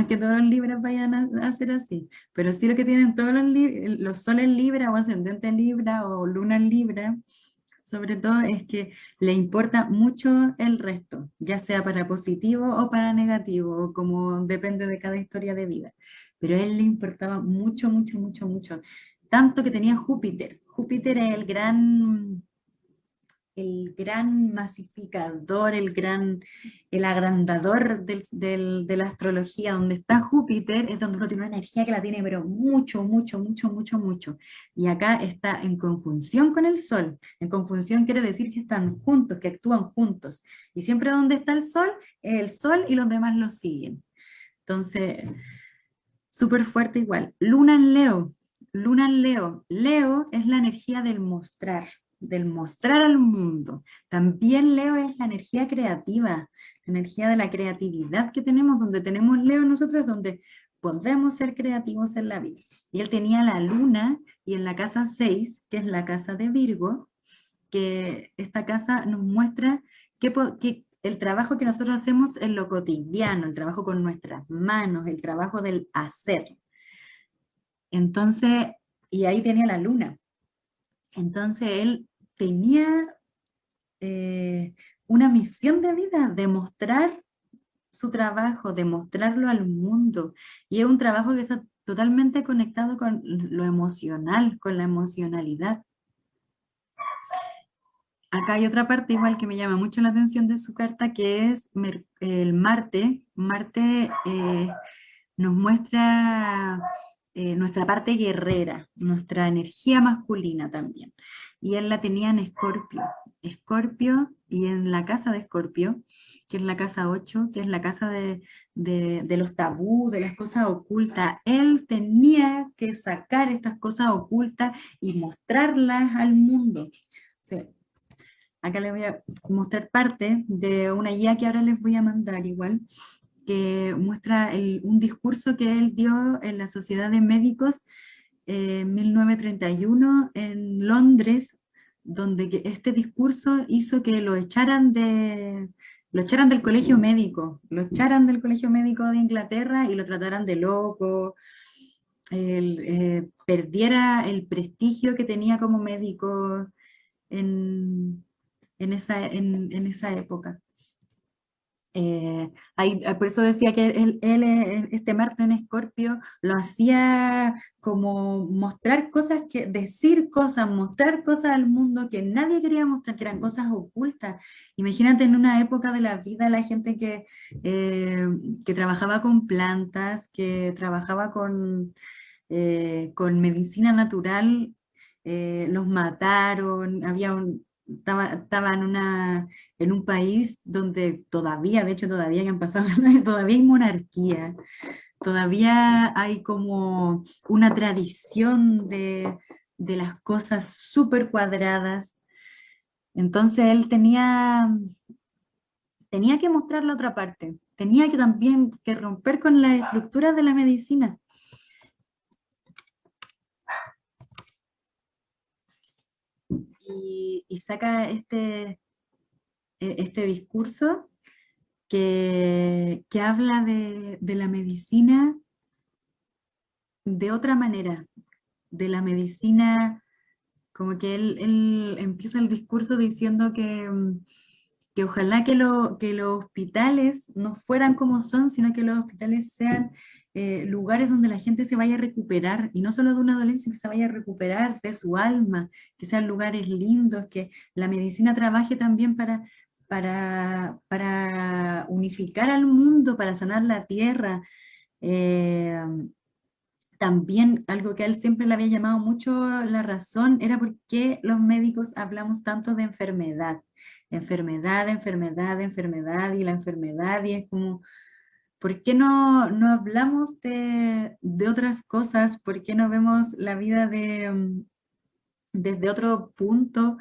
es que todos los Libras vayan a ser así, pero sí lo que tienen todos los soles Libra o ascendente Libra o luna en Libra, sobre todo es que le importa mucho el resto, ya sea para positivo o para negativo, como depende de cada historia de vida. Pero a él le importaba mucho, mucho, mucho, mucho. Tanto que tenía Júpiter. Júpiter es el gran masificador, el agrandador de la astrología. Donde está Júpiter es donde uno tiene una energía que la tiene, pero mucho, mucho, mucho, mucho, mucho. Y acá está en conjunción con el Sol. En conjunción quiere decir que están juntos, que actúan juntos. Y siempre donde está el Sol y los demás lo siguen. Entonces, súper fuerte igual. Luna en Leo. Luna en Leo. Leo es la energía del mostrar al mundo. También Leo es la energía creativa, la energía de la creatividad que tenemos, donde tenemos Leo nosotros, donde podemos ser creativos en la vida. Y él tenía la luna y en la casa 6, que es la casa de Virgo, que esta casa nos muestra que el trabajo que nosotros hacemos en lo cotidiano, el trabajo con nuestras manos, el trabajo del hacer. Entonces, y ahí tenía la luna. Entonces él tenía una misión de vida, de mostrar su trabajo, de mostrarlo al mundo. Y es un trabajo que está totalmente conectado con lo emocional, con la emocionalidad. Acá hay otra parte igual que me llama mucho la atención de su carta, que es el Marte. Marte nos muestra nuestra parte guerrera, nuestra energía masculina también. Y él la tenía en Escorpio. Escorpio y en la casa de Escorpio, que es la casa 8, que es la casa de los tabú, de las cosas ocultas. Él tenía que sacar estas cosas ocultas y mostrarlas al mundo. Sí. Acá les voy a mostrar parte de una guía que ahora les voy a mandar igual, que muestra un discurso que él dio en la Sociedad de Médicos en 1931 en Londres, donde este discurso hizo que lo echaran del colegio médico, lo echaran del colegio médico de Inglaterra y lo trataran de loco, perdiera el prestigio que tenía como médico en, en esa época. Por eso decía que este Marte en Escorpio lo hacía como mostrar cosas, decir cosas, mostrar cosas al mundo que nadie quería mostrar, que eran cosas ocultas. Imagínate en una época de la vida la gente que trabajaba con plantas, que trabajaba con medicina natural, los mataron, estaba en un país donde todavía, de hecho todavía que han pasado, todavía hay monarquía, todavía hay como una tradición de las cosas súper cuadradas. Entonces él tenía que mostrar la otra parte, tenía que también que romper con las estructuras de la medicina. Y saca este discurso que habla de la medicina de otra manera, de la medicina, como que él empieza el discurso diciendo que ojalá que los hospitales no fueran como son, sino que los hospitales sean lugares donde la gente se vaya a recuperar, y no solo de una dolencia, que se vaya a recuperar de su alma, que sean lugares lindos, que la medicina trabaje también para unificar al mundo, para sanar la tierra. Eh, También algo que a él siempre le había llamado mucho la razón era por qué los médicos hablamos tanto de enfermedad, enfermedad, enfermedad, enfermedad y la enfermedad, y es como, ¿por qué no hablamos de otras cosas? ¿Por qué no vemos la vida desde otro punto?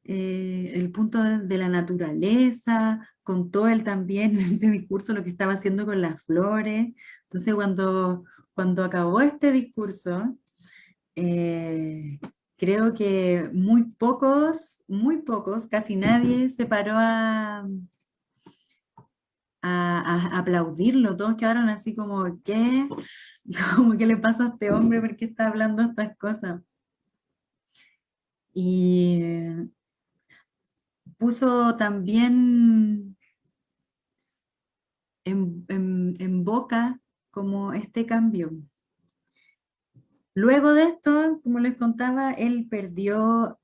El punto de la naturaleza, contó él también en este discurso lo que estaba haciendo con las flores. Entonces, cuando acabó este discurso, eh, creo que muy pocos, casi nadie se paró a aplaudirlo. Todos quedaron así como, ¿qué? Como, ¿qué le pasa a este hombre? ¿Por qué está hablando estas cosas? Y puso también en boca como este cambio. Luego de esto, como les contaba, él perdió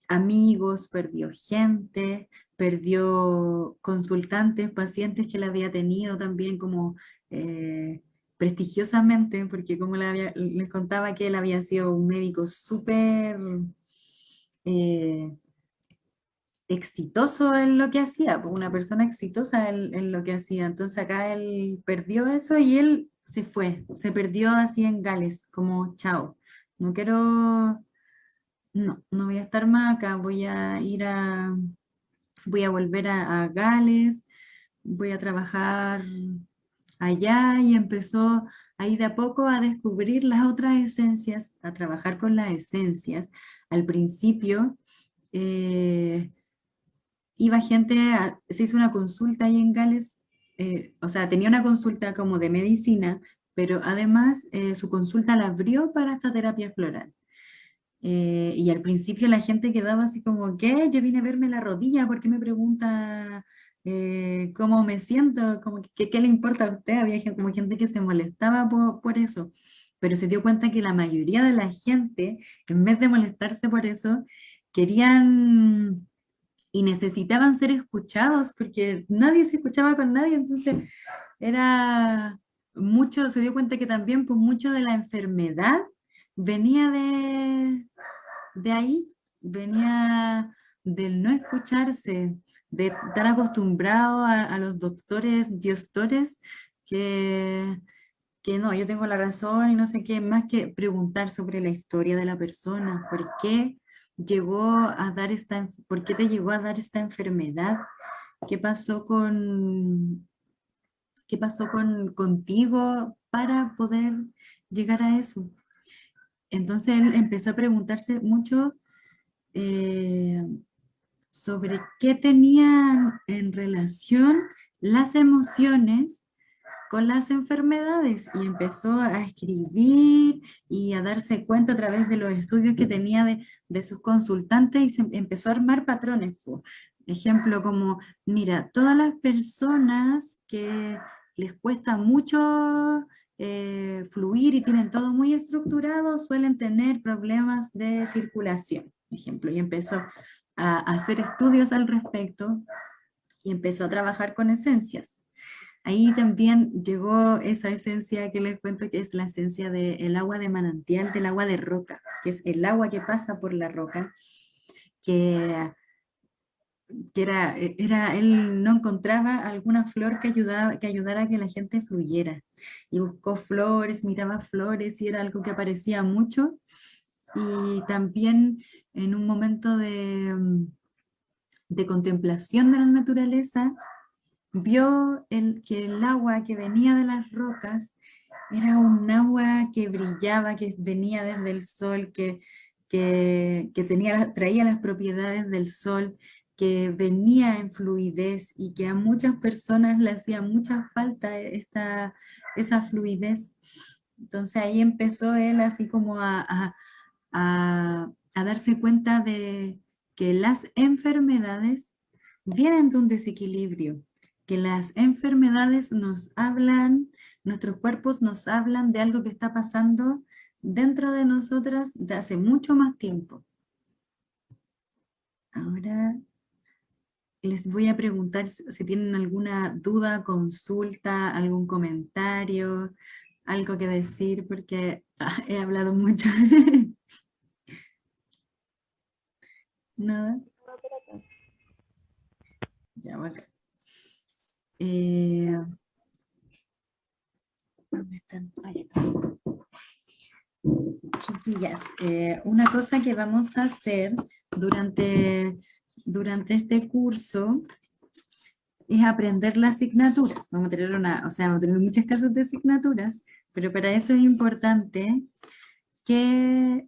amigos, perdió gente, perdió consultantes, pacientes que él había tenido también como prestigiosamente, porque como les contaba que él había sido un médico súper eh, exitoso en lo que hacía, pues, una persona exitosa en lo que hacía. Entonces acá él perdió eso y él se fue, se perdió así en Gales, como chao, no quiero, no voy a estar más acá, voy a volver a Gales, voy a trabajar allá, y empezó ahí de a poco a descubrir las otras esencias, a trabajar con las esencias. Al principio, eh, iba gente, se hizo una consulta ahí en Gales, o sea, tenía una consulta como de medicina, pero además su consulta la abrió para esta terapia floral. Y al principio la gente quedaba así como, ¿qué? Yo vine a verme la rodilla, ¿por qué me pregunta cómo me siento? Como que, ¿qué le importa a usted? Había como gente que se molestaba por eso, pero se dio cuenta que la mayoría de la gente, en vez de molestarse por eso, querían y necesitaban ser escuchados porque nadie se escuchaba con nadie, entonces era mucho, se dio cuenta que también pues mucho de la enfermedad venía de ahí, venía del no escucharse, de estar acostumbrado a los doctores, diostores, que, que no, yo tengo la razón y no sé qué, más que preguntar sobre la historia de la persona, por qué llegó a dar por qué te llegó a dar esta enfermedad, qué pasó contigo para poder llegar a eso. Entonces él empezó a preguntarse mucho sobre qué tenían en relación las emociones con las enfermedades y empezó a escribir y a darse cuenta a través de los estudios que tenía de sus consultantes y se empezó a armar patrones. Po. Ejemplo como, mira, todas las personas que les cuesta mucho fluir y tienen todo muy estructurado suelen tener problemas de circulación, ejemplo, y empezó a hacer estudios al respecto y empezó a trabajar con esencias. Ahí también llegó esa esencia que les cuento que es la esencia del agua de manantial, del agua de roca, que es el agua que pasa por la roca, que, él no encontraba alguna flor que ayudara a que la gente fluyera. Y buscó flores, miraba flores y era algo que aparecía mucho. Y también en un momento de contemplación de la naturaleza, vio que el agua que venía de las rocas era un agua que brillaba, que venía desde el sol, que traía las propiedades del sol, que venía en fluidez y que a muchas personas le hacía mucha falta esa fluidez. Entonces ahí empezó él así como a darse cuenta de que las enfermedades vienen de un desequilibrio, que las enfermedades nos hablan, nuestros cuerpos nos hablan de algo que está pasando dentro de nosotras de hace mucho más tiempo. Ahora les voy a preguntar si tienen alguna duda, consulta, algún comentario, algo que decir, porque he hablado mucho. Nada, ya, bueno. Eh, ¿Dónde están? Ahí están. Chiquillas, una cosa que vamos a hacer durante este curso es aprender las asignaturas. Vamos a tener vamos a tener muchas clases de asignaturas, pero para eso es importante que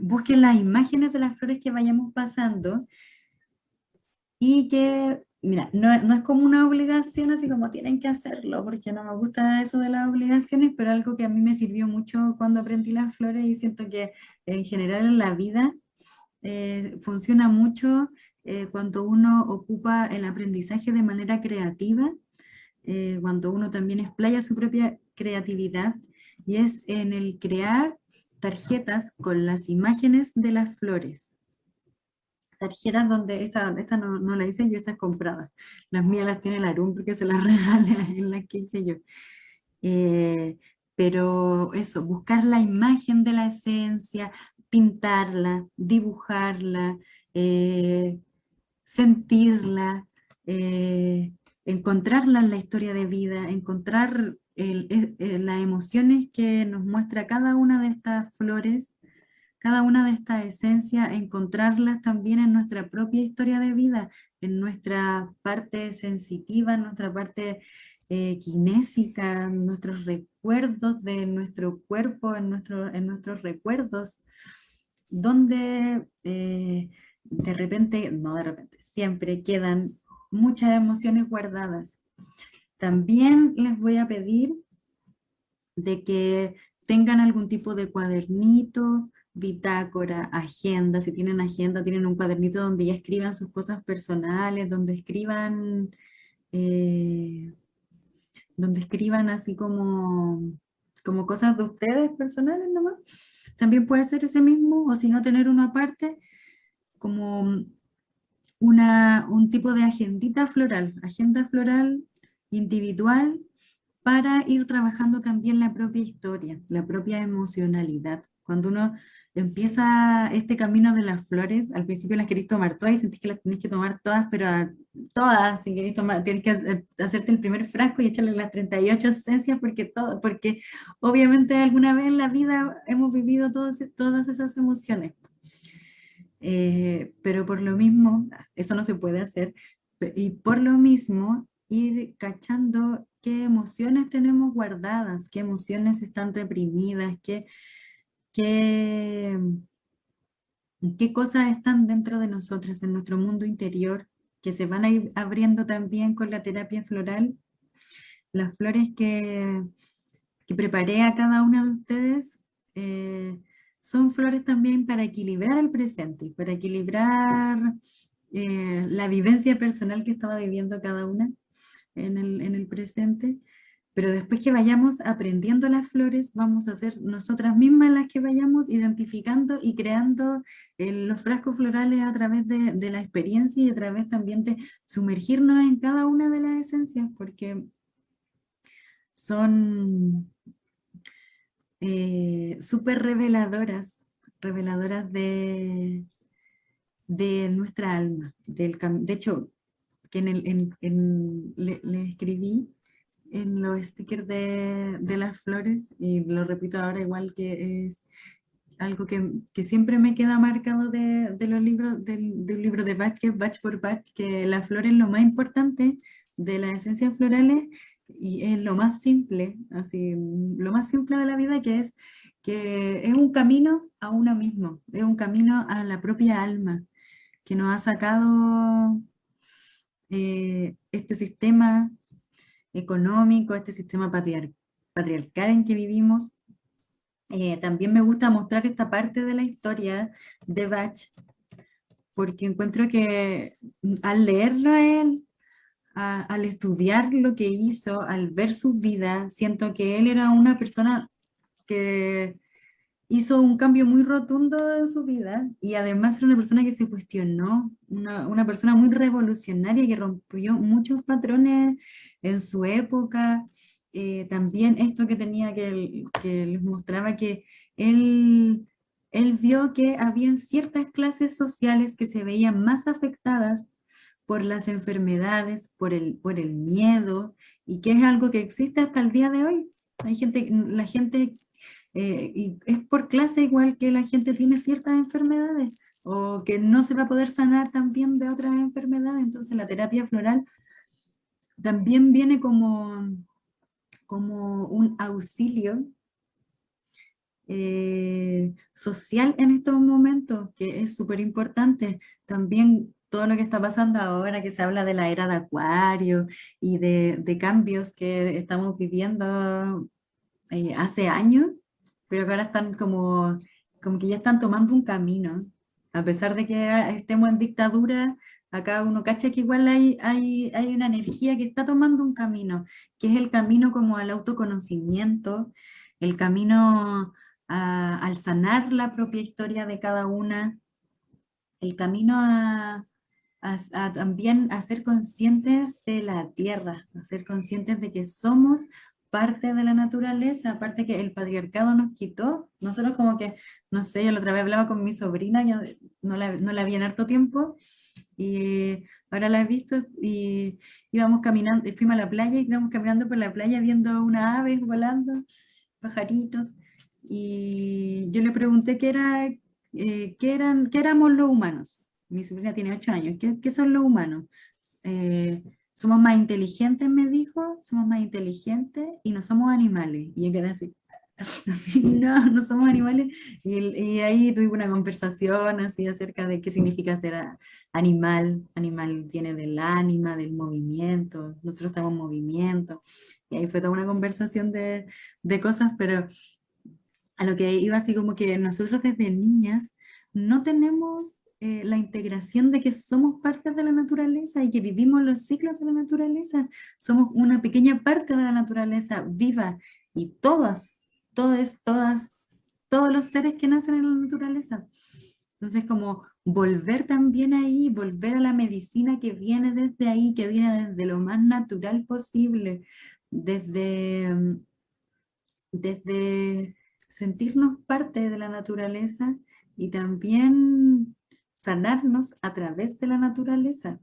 busquen las imágenes de las flores que vayamos pasando y que, mira, no es como una obligación, así como tienen que hacerlo, porque no me gusta eso de las obligaciones, pero algo que a mí me sirvió mucho cuando aprendí las flores y siento que en general en la vida funciona mucho cuando uno ocupa el aprendizaje de manera creativa, cuando uno también explaya su propia creatividad, y es en el crear tarjetas con las imágenes de las flores. Tarjetas donde esta no la hice yo, esta es comprada. Las mías las tiene la Arum porque se las regalé en las que hice yo. Eh, pero eso, buscar la imagen de la esencia, pintarla, dibujarla, sentirla, encontrarla en la historia de vida, encontrar las emociones que nos muestra cada una de estas flores, cada una de estas esencias, encontrarlas también en nuestra propia historia de vida, en nuestra parte sensitiva, en nuestra parte kinésica, en nuestros recuerdos de nuestro cuerpo, en nuestros recuerdos, donde de repente, no de repente, siempre quedan muchas emociones guardadas. También les voy a pedir de que tengan algún tipo de cuadernito, bitácora, agenda. Si tienen agenda, tienen un cuadernito donde ya escriban sus cosas personales, eh, donde escriban así como cosas de ustedes personales nomás. También puede ser ese mismo, o si no, tener una aparte, como un tipo de agenda floral individual para ir trabajando también la propia historia, la propia emocionalidad. Cuando uno empieza este camino de las flores, al principio las queréis tomar todas y sentís que las tenés que tomar todas, pero todas, si queréis tomar, tienes que hacerte el primer frasco y echarle las 38 esencias porque obviamente alguna vez en la vida hemos vivido todas esas emociones. Pero por lo mismo, eso no se puede hacer, y por lo mismo ir cachando qué emociones tenemos guardadas, qué emociones están reprimidas, qué, qué cosas están dentro de nosotras, en nuestro mundo interior, que se van a ir abriendo también con la terapia floral. Las flores que preparé a cada una de ustedes eh, son flores también para equilibrar el presente, para equilibrar la vivencia personal que estaba viviendo cada una en el presente. Pero después que vayamos aprendiendo las flores, vamos a ser nosotras mismas las que vayamos identificando y creando los frascos florales a través de la experiencia y a través también de sumergirnos en cada una de las esencias, porque son súper reveladoras, reveladoras de nuestra alma. De hecho, que le escribí en los stickers de las flores, y lo repito ahora igual que es algo que siempre me queda marcado de los libros, del libro de Bach, que es Bach por Bach, que la flor es lo más importante de las esencias florales y es lo más simple, así, lo más simple de la vida, que es un camino a uno mismo, es un camino a la propia alma, que nos ha sacado este sistema económico, este sistema patriarcal en que vivimos. También me gusta mostrar esta parte de la historia de Bach, porque encuentro que al leerlo a él, al estudiar lo que hizo, al ver su vida, siento que él era una persona que hizo un cambio muy rotundo en su vida y además era una persona que se cuestionó, una persona muy revolucionaria que rompió muchos patrones en su época. También esto que tenía que les mostraba que él, él vio que habían ciertas clases sociales que se veían más afectadas por las enfermedades, por el miedo, y que es algo que existe hasta el día de hoy. Hay gente, la gente y es por clase igual que la gente tiene ciertas enfermedades o que no se va a poder sanar también de otras enfermedades. Entonces la terapia floral también viene como un auxilio social en estos momentos, que es súper importante. También todo lo que está pasando ahora, que se habla de la era de Acuario y de cambios que estamos viviendo hace años, pero que ahora están como que ya están tomando un camino. A pesar de que estemos en dictadura, acá uno cacha que igual hay una energía que está tomando un camino, que es el camino como al autoconocimiento, el camino al sanar la propia historia de cada una, el camino a también a ser conscientes de la tierra, a ser conscientes de que somos parte de la naturaleza, aparte que el patriarcado nos quitó, nosotros como que, no sé, yo la otra vez hablaba con mi sobrina, yo no la vi en harto tiempo, y ahora la he visto y íbamos caminando, fuimos a la playa y íbamos caminando por la playa viendo unas aves volando, pajaritos, y yo le pregunté qué éramos los humanos. Mi sobrina tiene 8 años. ¿Qué son los humanos? Somos más inteligentes, me dijo, somos más inteligentes y no somos animales. Y yo quedé así, así, no, no somos animales. Y ahí tuve una conversación así acerca de qué significa ser animal. Animal viene del ánima, del movimiento. Nosotros estamos en movimiento. Y ahí fue toda una conversación de cosas, pero a lo que iba así como que nosotros desde niñas no tenemos la integración de que somos parte de la naturaleza y que vivimos los ciclos de la naturaleza. Somos una pequeña parte de la naturaleza viva y todos los seres que nacen en la naturaleza. Entonces, como volver también ahí, volver a la medicina que viene desde ahí, que viene desde lo más natural posible, desde desde sentirnos parte de la naturaleza y también sanarnos a través de la naturaleza,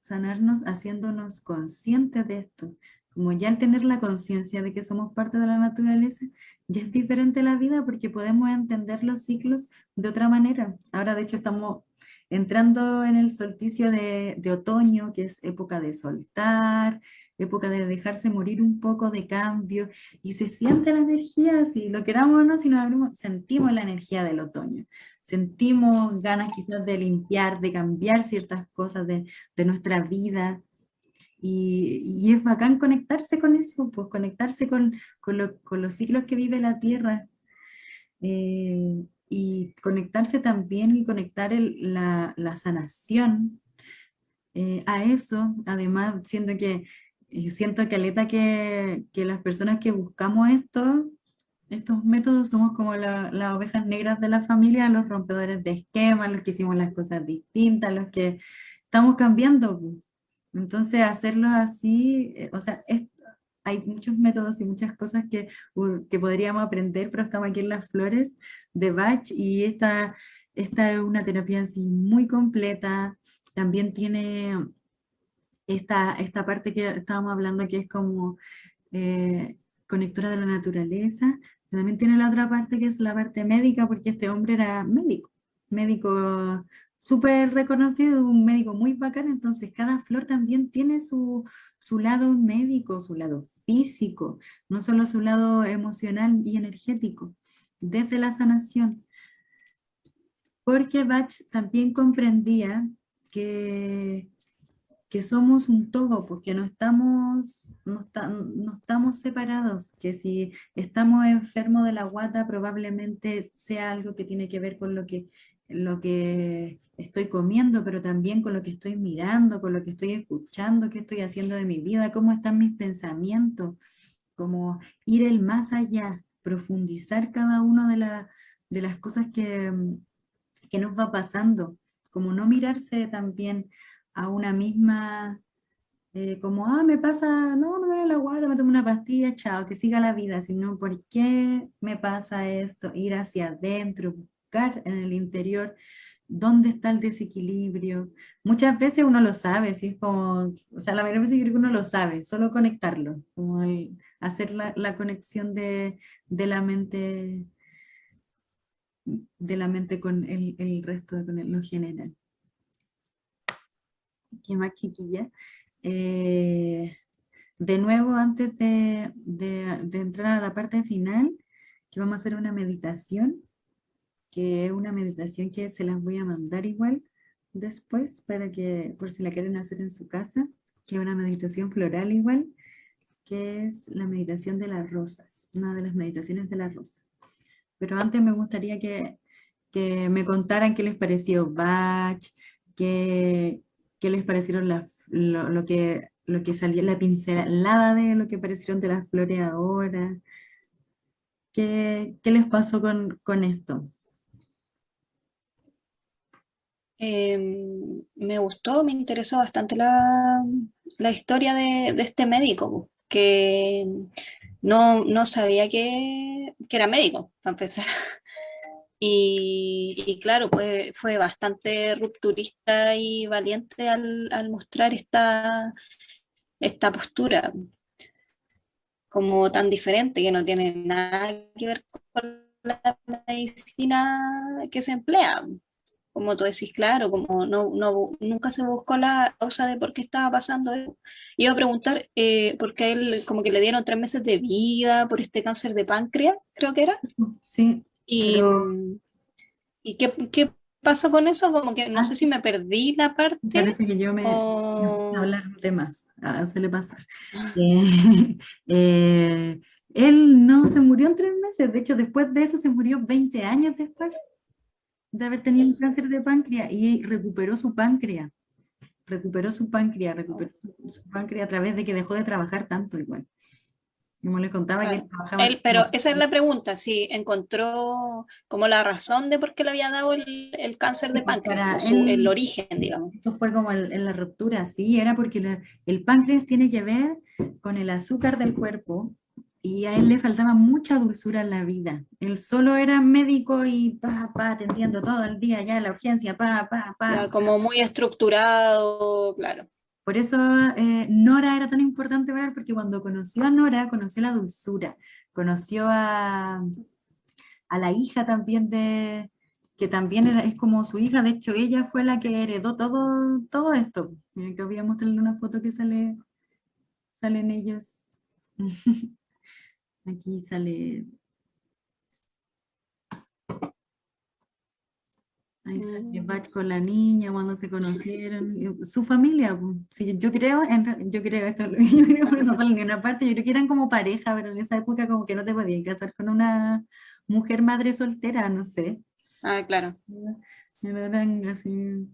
sanarnos haciéndonos conscientes de esto. Como ya al tener la conciencia de que somos parte de la naturaleza, ya es diferente la vida porque podemos entender los ciclos de otra manera. Ahora, de hecho, estamos entrando en el solsticio de otoño, que es época de soltar, época de dejarse morir un poco, de cambio, y se siente la energía, si lo queramos o no, si nos abrimos, sentimos la energía del otoño, sentimos ganas quizás de limpiar, de cambiar ciertas cosas de nuestra vida, y es bacán conectarse con eso, pues conectarse con los ciclos que vive la Tierra, y conectarse también y conectar la sanación a eso. Además, siento que Aleta que las personas que buscamos estos métodos somos como las ovejas negras de la familia, los rompedores de esquemas, los que hicimos las cosas distintas, los que estamos cambiando, pues. Entonces, hacerlo así, o sea, hay muchos métodos y muchas cosas que podríamos aprender, pero estamos aquí en las flores de Bach y esta es una terapia así muy completa. También tiene esta parte que estábamos hablando que es como eh, conectora de la naturaleza. También tiene la otra parte que es la parte médica, porque este hombre era médico, médico súper reconocido, un médico muy bacán, entonces cada flor también tiene su lado médico, su lado físico, no solo su lado emocional y energético, desde la sanación, porque Bach también comprendía que que somos un todo, porque no estamos separados, que si estamos enfermos de la guata probablemente sea algo que tiene que ver con lo que estoy comiendo, pero también con lo que estoy mirando, con lo que estoy escuchando, qué estoy haciendo de mi vida, cómo están mis pensamientos, como ir el más allá, profundizar cada una de las cosas que nos va pasando, como no mirarse también a una misma, como, me pasa, no, me duele la guata, me tomo una pastilla, chao, que siga la vida, sino por qué me pasa esto, ir hacia adentro, buscar en el interior dónde está el desequilibrio. Muchas veces uno lo sabe, si es como, o sea, la mayoría de veces yo creo que uno lo sabe, solo conectarlo, como hacer la conexión de la mente de la mente con el resto, con lo general. ¿Qué más, chiquilla? Eh, de nuevo, antes de entrar a la parte final, que vamos a hacer una meditación, que es una meditación que se las voy a mandar igual después, para que, por si la quieren hacer en su casa, que es una meditación floral igual, que es la meditación de la rosa, una de las meditaciones de la rosa. Pero antes me gustaría que me contaran qué les pareció Bach, qué, qué les parecieron lo que salía, la pincelada de lo que parecieron de las flores ahora, qué les pasó con esto. Me gustó, me interesó bastante la historia de este médico, que no sabía que era médico, para empezar. Y claro, pues fue bastante rupturista y valiente al mostrar esta postura, como tan diferente, que no tiene nada que ver con la medicina que se emplea. Como tú decís, claro, como nunca se buscó la causa de por qué estaba pasando eso. Iba a preguntar, porque a él como que le dieron 3 meses de vida por este cáncer de páncreas, creo que era. Sí, Y, pero ¿y qué pasó con eso? Como que no sé si sí, me perdí la parte parece que me puse a o... hablar de más, suele pasar. Eh, eh, él no se murió en 3 meses, de hecho después de eso se murió 20 años después de haber tenido un cáncer de páncreas y recuperó su páncreas a través de que dejó de trabajar tanto igual. Como les contaba que él Claro. trabajaba así Él, pero como, esa es la pregunta, si encontró como la razón de por qué le había dado el cáncer de páncreas, para como el él, origen, digamos. esto fue como en la ruptura, sí, era porque el páncreas tiene que ver con el azúcar del cuerpo y a él le faltaba mucha dulzura en la vida. Él solo era médico y atendiendo todo el día ya en la urgencia, Ya, como muy estructurado, claro. Por eso Nora era tan importante para él, porque cuando conoció a Nora, conoció la dulzura, conoció a la hija también que también es como su hija, de hecho ella fue la que heredó todo esto. Que voy a mostrarle una foto que salen ellos. Aquí sale, ahí sale Bach con la niña cuando se conocieron, y su familia. Po. Sí, yo creo, yo creo esto, yo creo que no sale en ninguna parte, yo creo que eran como pareja, pero en esa época como que no te podías casar con una mujer madre soltera, no sé. Ah, claro. Eran así,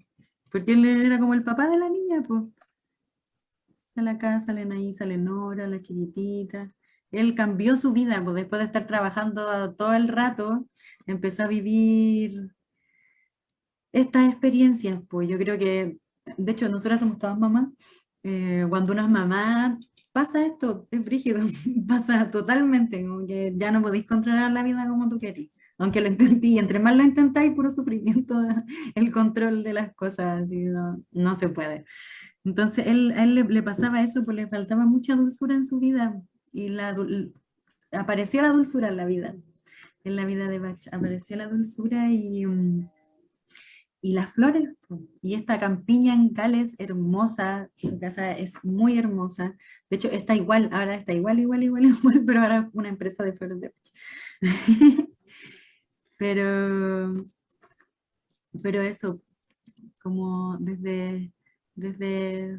porque él era como el papá de la niña, pues. Sale acá, salen ahí, sale Nora, la chiquitita. Él cambió su vida, pues después de estar trabajando todo el rato, empezó a vivir estas experiencias. Pues yo creo que, de hecho, nosotras somos todas mamás. Cuando uno es mamá, pasa esto, es brígido, pasa totalmente, como que ya no podéis controlar la vida como tú querís. Aunque lo intenté, y entre más lo intentáis, puro sufrimiento, el control de las cosas, así, no se puede. Entonces a él le pasaba eso, pues le faltaba mucha dulzura en su vida y apareció la dulzura en la vida de Bach, apareció la dulzura y las flores, pues. Y esta campiña en Cales, hermosa, su casa es muy hermosa, de hecho está igual, ahora está igual, pero ahora es una empresa de flores de Bach. Pero, pero eso, como desde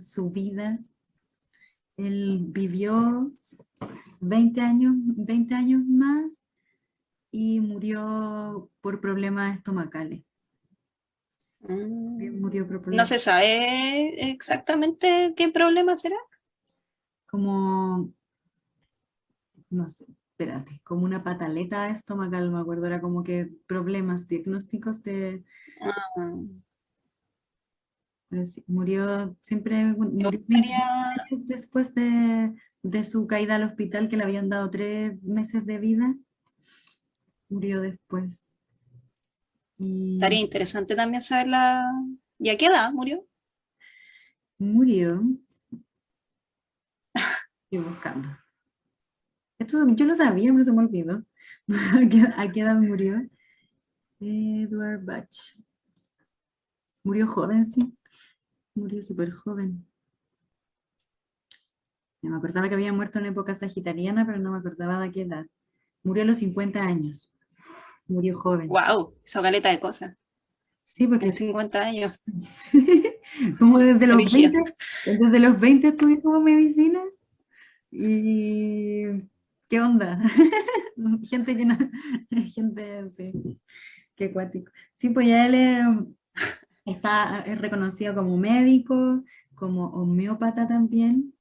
su vida, él vivió 20 años más y murió por problemas estomacales. Murió por No problemas se sabe exactamente qué problema será. como, no sé, espérate, como una pataleta estomacal, me acuerdo, era como que problemas diagnósticos de, Ah, pero sí, murió siempre, me murió 25 gustaría, años después de su caída al hospital, que le habían dado 3 meses de vida, murió después. Y estaría interesante también saber la... ¿Y a qué edad murió? murió, estoy buscando. Esto yo lo sabía, pero se me olvidó. A qué edad murió? Edward Bach. Murió joven, sí. Murió súper joven. Me acordaba que había muerto en época sagitariana, pero no me acordaba de qué edad. Murió a los 50 años. Murió joven. ¡Wow! Hizo caleta de cosas. Sí, En porque 50 años. como Brígido. desde los 20 estudié como medicina. Y ¿qué onda? Gente que no, gente, sí, qué cuático. Sí, pues ya él está es reconocido como médico, como homeópata también.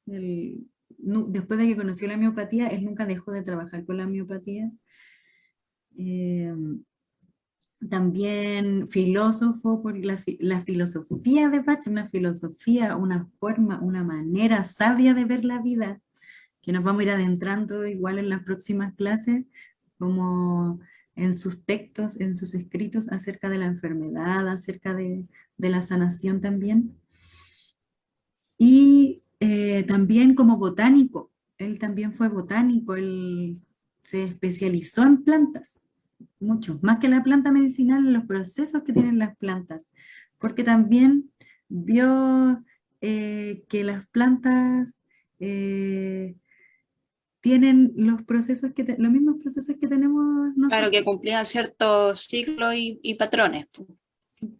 Después de que conoció la homeopatía, él nunca dejó de trabajar con la homeopatía. Eh, También filósofo, por la filosofía de Bach, una filosofía, una forma, una manera sabia de ver la vida, que nos vamos a ir adentrando igual en las próximas clases, como en sus textos, en sus escritos acerca de la enfermedad, acerca de la sanación también. Y también como botánico, él también fue botánico, él se especializó en plantas, mucho, más que la planta medicinal, en los procesos que tienen las plantas, porque también vio que las plantas eh, tienen los procesos los mismos procesos que tenemos Claro, nosotros. que cumplían ciertos ciclos y patrones. Sí.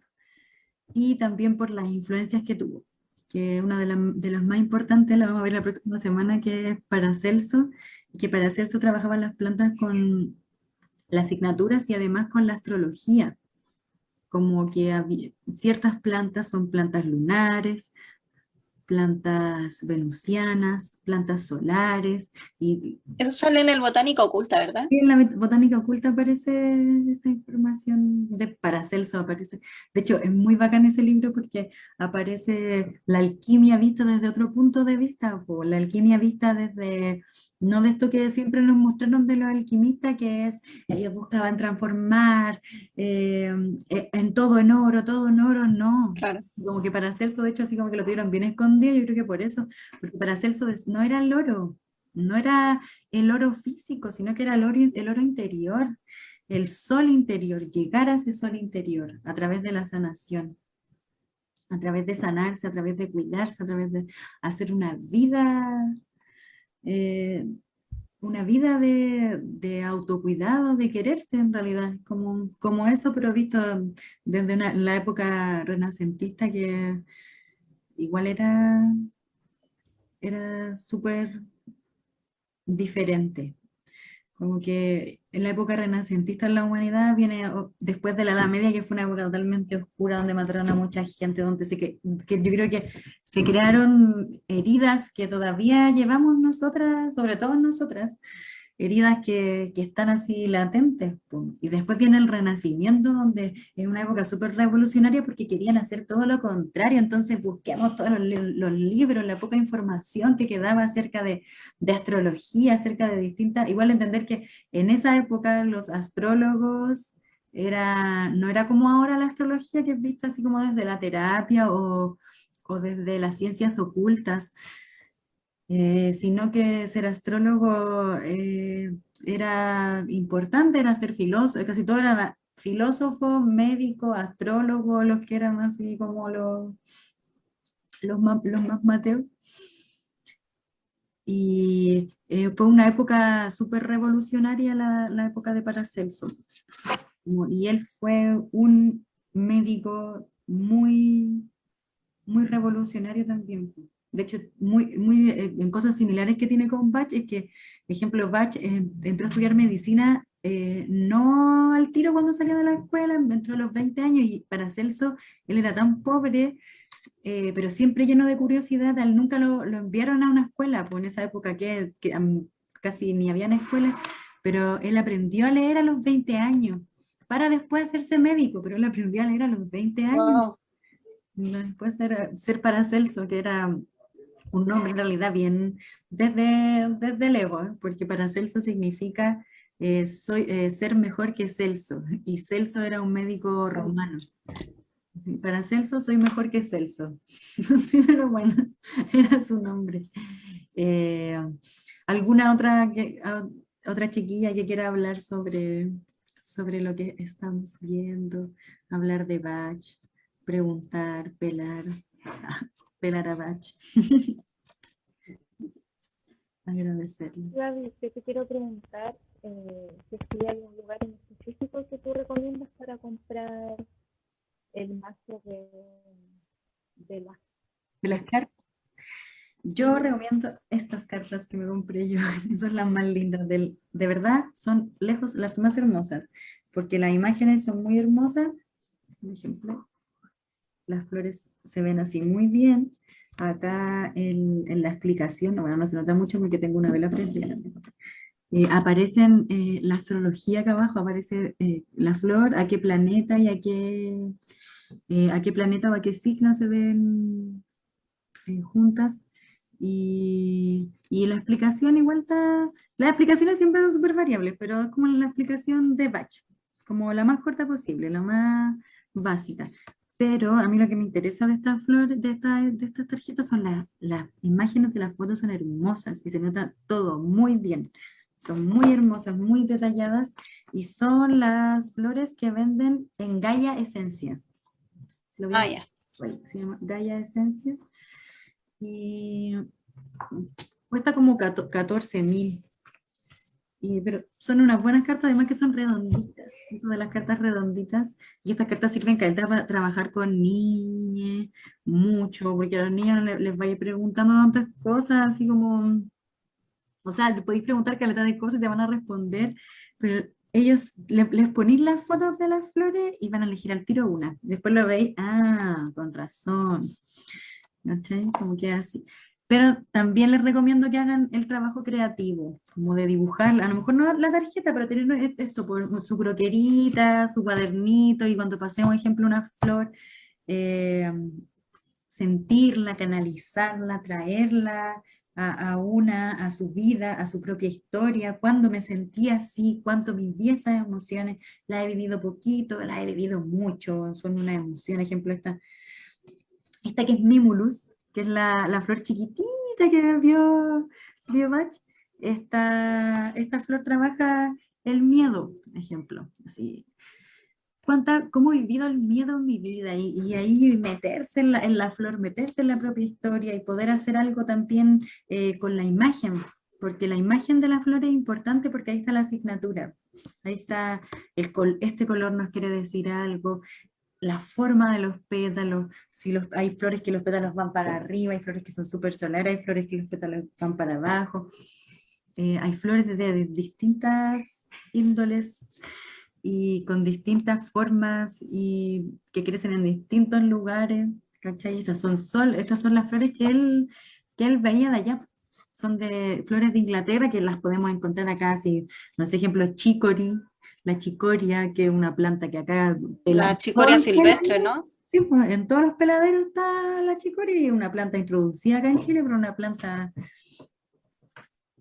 Y también por las influencias que tuvo, que una de las más importantes la vamos a ver la próxima semana, que es Paracelso, que Paracelso trabajaba las plantas con las asignaturas y además con la astrología, como que ciertas plantas son plantas lunares, plantas venusianas, plantas solares, y Eso sale en el Botánica Oculta, ¿verdad? y en la botánica oculta aparece esta información de Paracelso, aparece. De hecho, es muy bacán ese libro porque aparece la alquimia vista desde otro punto de vista, o la alquimia vista desde, no de esto que siempre nos mostraron de los alquimistas, que es, ellos buscaban transformar todo en oro, no. Claro. Como que Paracelso, de hecho, así como que lo tuvieron bien escondido, yo creo que por eso, porque Paracelso no era el oro, no era el oro físico, sino que era el oro interior, el sol interior, llegar a ese sol interior a través de la sanación, a través de sanarse, a través de cuidarse, a través de hacer eh, una vida de autocuidado, de quererse en realidad, como eso, pero visto desde la época renacentista que igual era súper diferente. Como que en la época renacentista en la humanidad viene después de la Edad Media, que fue una época totalmente oscura, donde mataron a mucha gente, donde que yo creo que se crearon heridas que todavía llevamos nosotras, sobre todo nosotras, heridas que están así latentes, po. Y después viene el Renacimiento, donde es una época súper revolucionaria porque querían hacer todo lo contrario, entonces busquemos todos los libros, la poca información que quedaba acerca de astrología, acerca de distintas, igual entender que en esa época los astrólogos no era como ahora la astrología que es vista así como desde la terapia o desde las ciencias ocultas, sino que ser astrólogo era importante, era ser filósofo, casi todo era filósofo, médico, astrólogo, los que eran así como los más mateos. Y fue una época súper revolucionaria la época de Paracelso. Y él fue un médico muy revolucionario también. De hecho, en cosas similares que tiene con Bach, es que, por ejemplo, Bach entró a estudiar medicina no al tiro cuando salió de la escuela, entró a los 20 años y Paracelso, él era tan pobre, pero siempre lleno de curiosidad, él nunca lo enviaron a una escuela, pues en esa época casi ni habían escuelas, pero él aprendió a leer a los 20 años, para después hacerse médico, pero él aprendió a leer a los 20 años. Wow. No, después ser Paracelso, que era un nombre en realidad bien desde el ego, ¿eh? Porque Paracelso significa ser mejor que Celso, y Celso era un médico romano. Sí, Paracelso soy mejor que Celso. Sí, pero bueno, era su nombre. Eh, ¿Alguna otra chiquilla que quiera hablar sobre lo que estamos viendo? Hablar de Bach, preguntar, pelar a Bach. Agradecerle. Gaby, yo te quiero preguntar si hay un lugar en específico que tú recomiendas para comprar el mazo de las De las cartas, yo recomiendo estas cartas que me compré yo, que son las más lindas. De verdad, son lejos las más hermosas, porque las imágenes son muy hermosas. Por ejemplo, las flores se ven así muy bien. Acá en la explicación, bueno, no se nota mucho porque tengo una vela prendida. Aparecen la astrología acá abajo, aparece la flor, a qué planeta y a qué planeta o a qué signo se ven juntas. Y la explicación igual las explicaciones siempre son súper variables, pero es como la explicación de Bach, como la más corta posible, la más básica. Pero a mí lo que me interesa de estas flores, de estas tarjetas, son las imágenes de las fotos, son hermosas y se nota todo muy bien. Son muy hermosas, muy detalladas, y son las flores que venden en Gaia Esencias. ¿Se lo Ah, vieron? ya. Se llama Gaia Esencias. Y cuesta como 14.000. Pero son unas buenas cartas, además que son redonditas. Eso de las cartas redonditas. Y estas cartas sirven caleta para trabajar con niños, mucho, porque a los niños les vais preguntando tantas cosas, así como, o sea, te podéis preguntar caleta de cosas y te van a responder, pero ellos les ponéis las fotos de las flores y van a elegir al tiro una. Después lo veis, con razón. ¿Cachai? Como que así. Pero también les recomiendo que hagan el trabajo creativo, como de dibujar, a lo mejor no la tarjeta, pero tener esto, por su croquerita, su cuadernito, y cuando pasemos, ejemplo, una flor, eh, sentirla, canalizarla, traerla a su vida, a su propia historia, cuando me sentí así, cuánto viví esas emociones, la he vivido poquito, la he vivido mucho, son una emoción, ejemplo, esta que es Mimulus, que es la flor chiquitita que vio Bach. Esta flor trabaja el miedo, por ejemplo. Así. cómo he vivido el miedo en mi vida y ahí meterse en la flor, meterse en la propia historia y poder hacer algo también con la imagen, porque la imagen de la flor es importante porque ahí está la asignatura, ahí está este color nos quiere decir algo, la forma de los pétalos, si hay flores que los pétalos van para arriba, hay flores que son súper solares, hay flores que los pétalos van para abajo, hay flores de distintas índoles y con distintas formas y que crecen en distintos lugares, ¿cachai? Estas son las flores que él veía de allá. Son de flores de Inglaterra que las podemos encontrar acá, así, no sé, ejemplo, chicory, la chicoria, que es una planta que acá La pelan todos chicoria los silvestre, peladeros. ¿no? Sí, pues, en todos los peladeros está la chicoria y es una planta introducida acá en Chile, pero una planta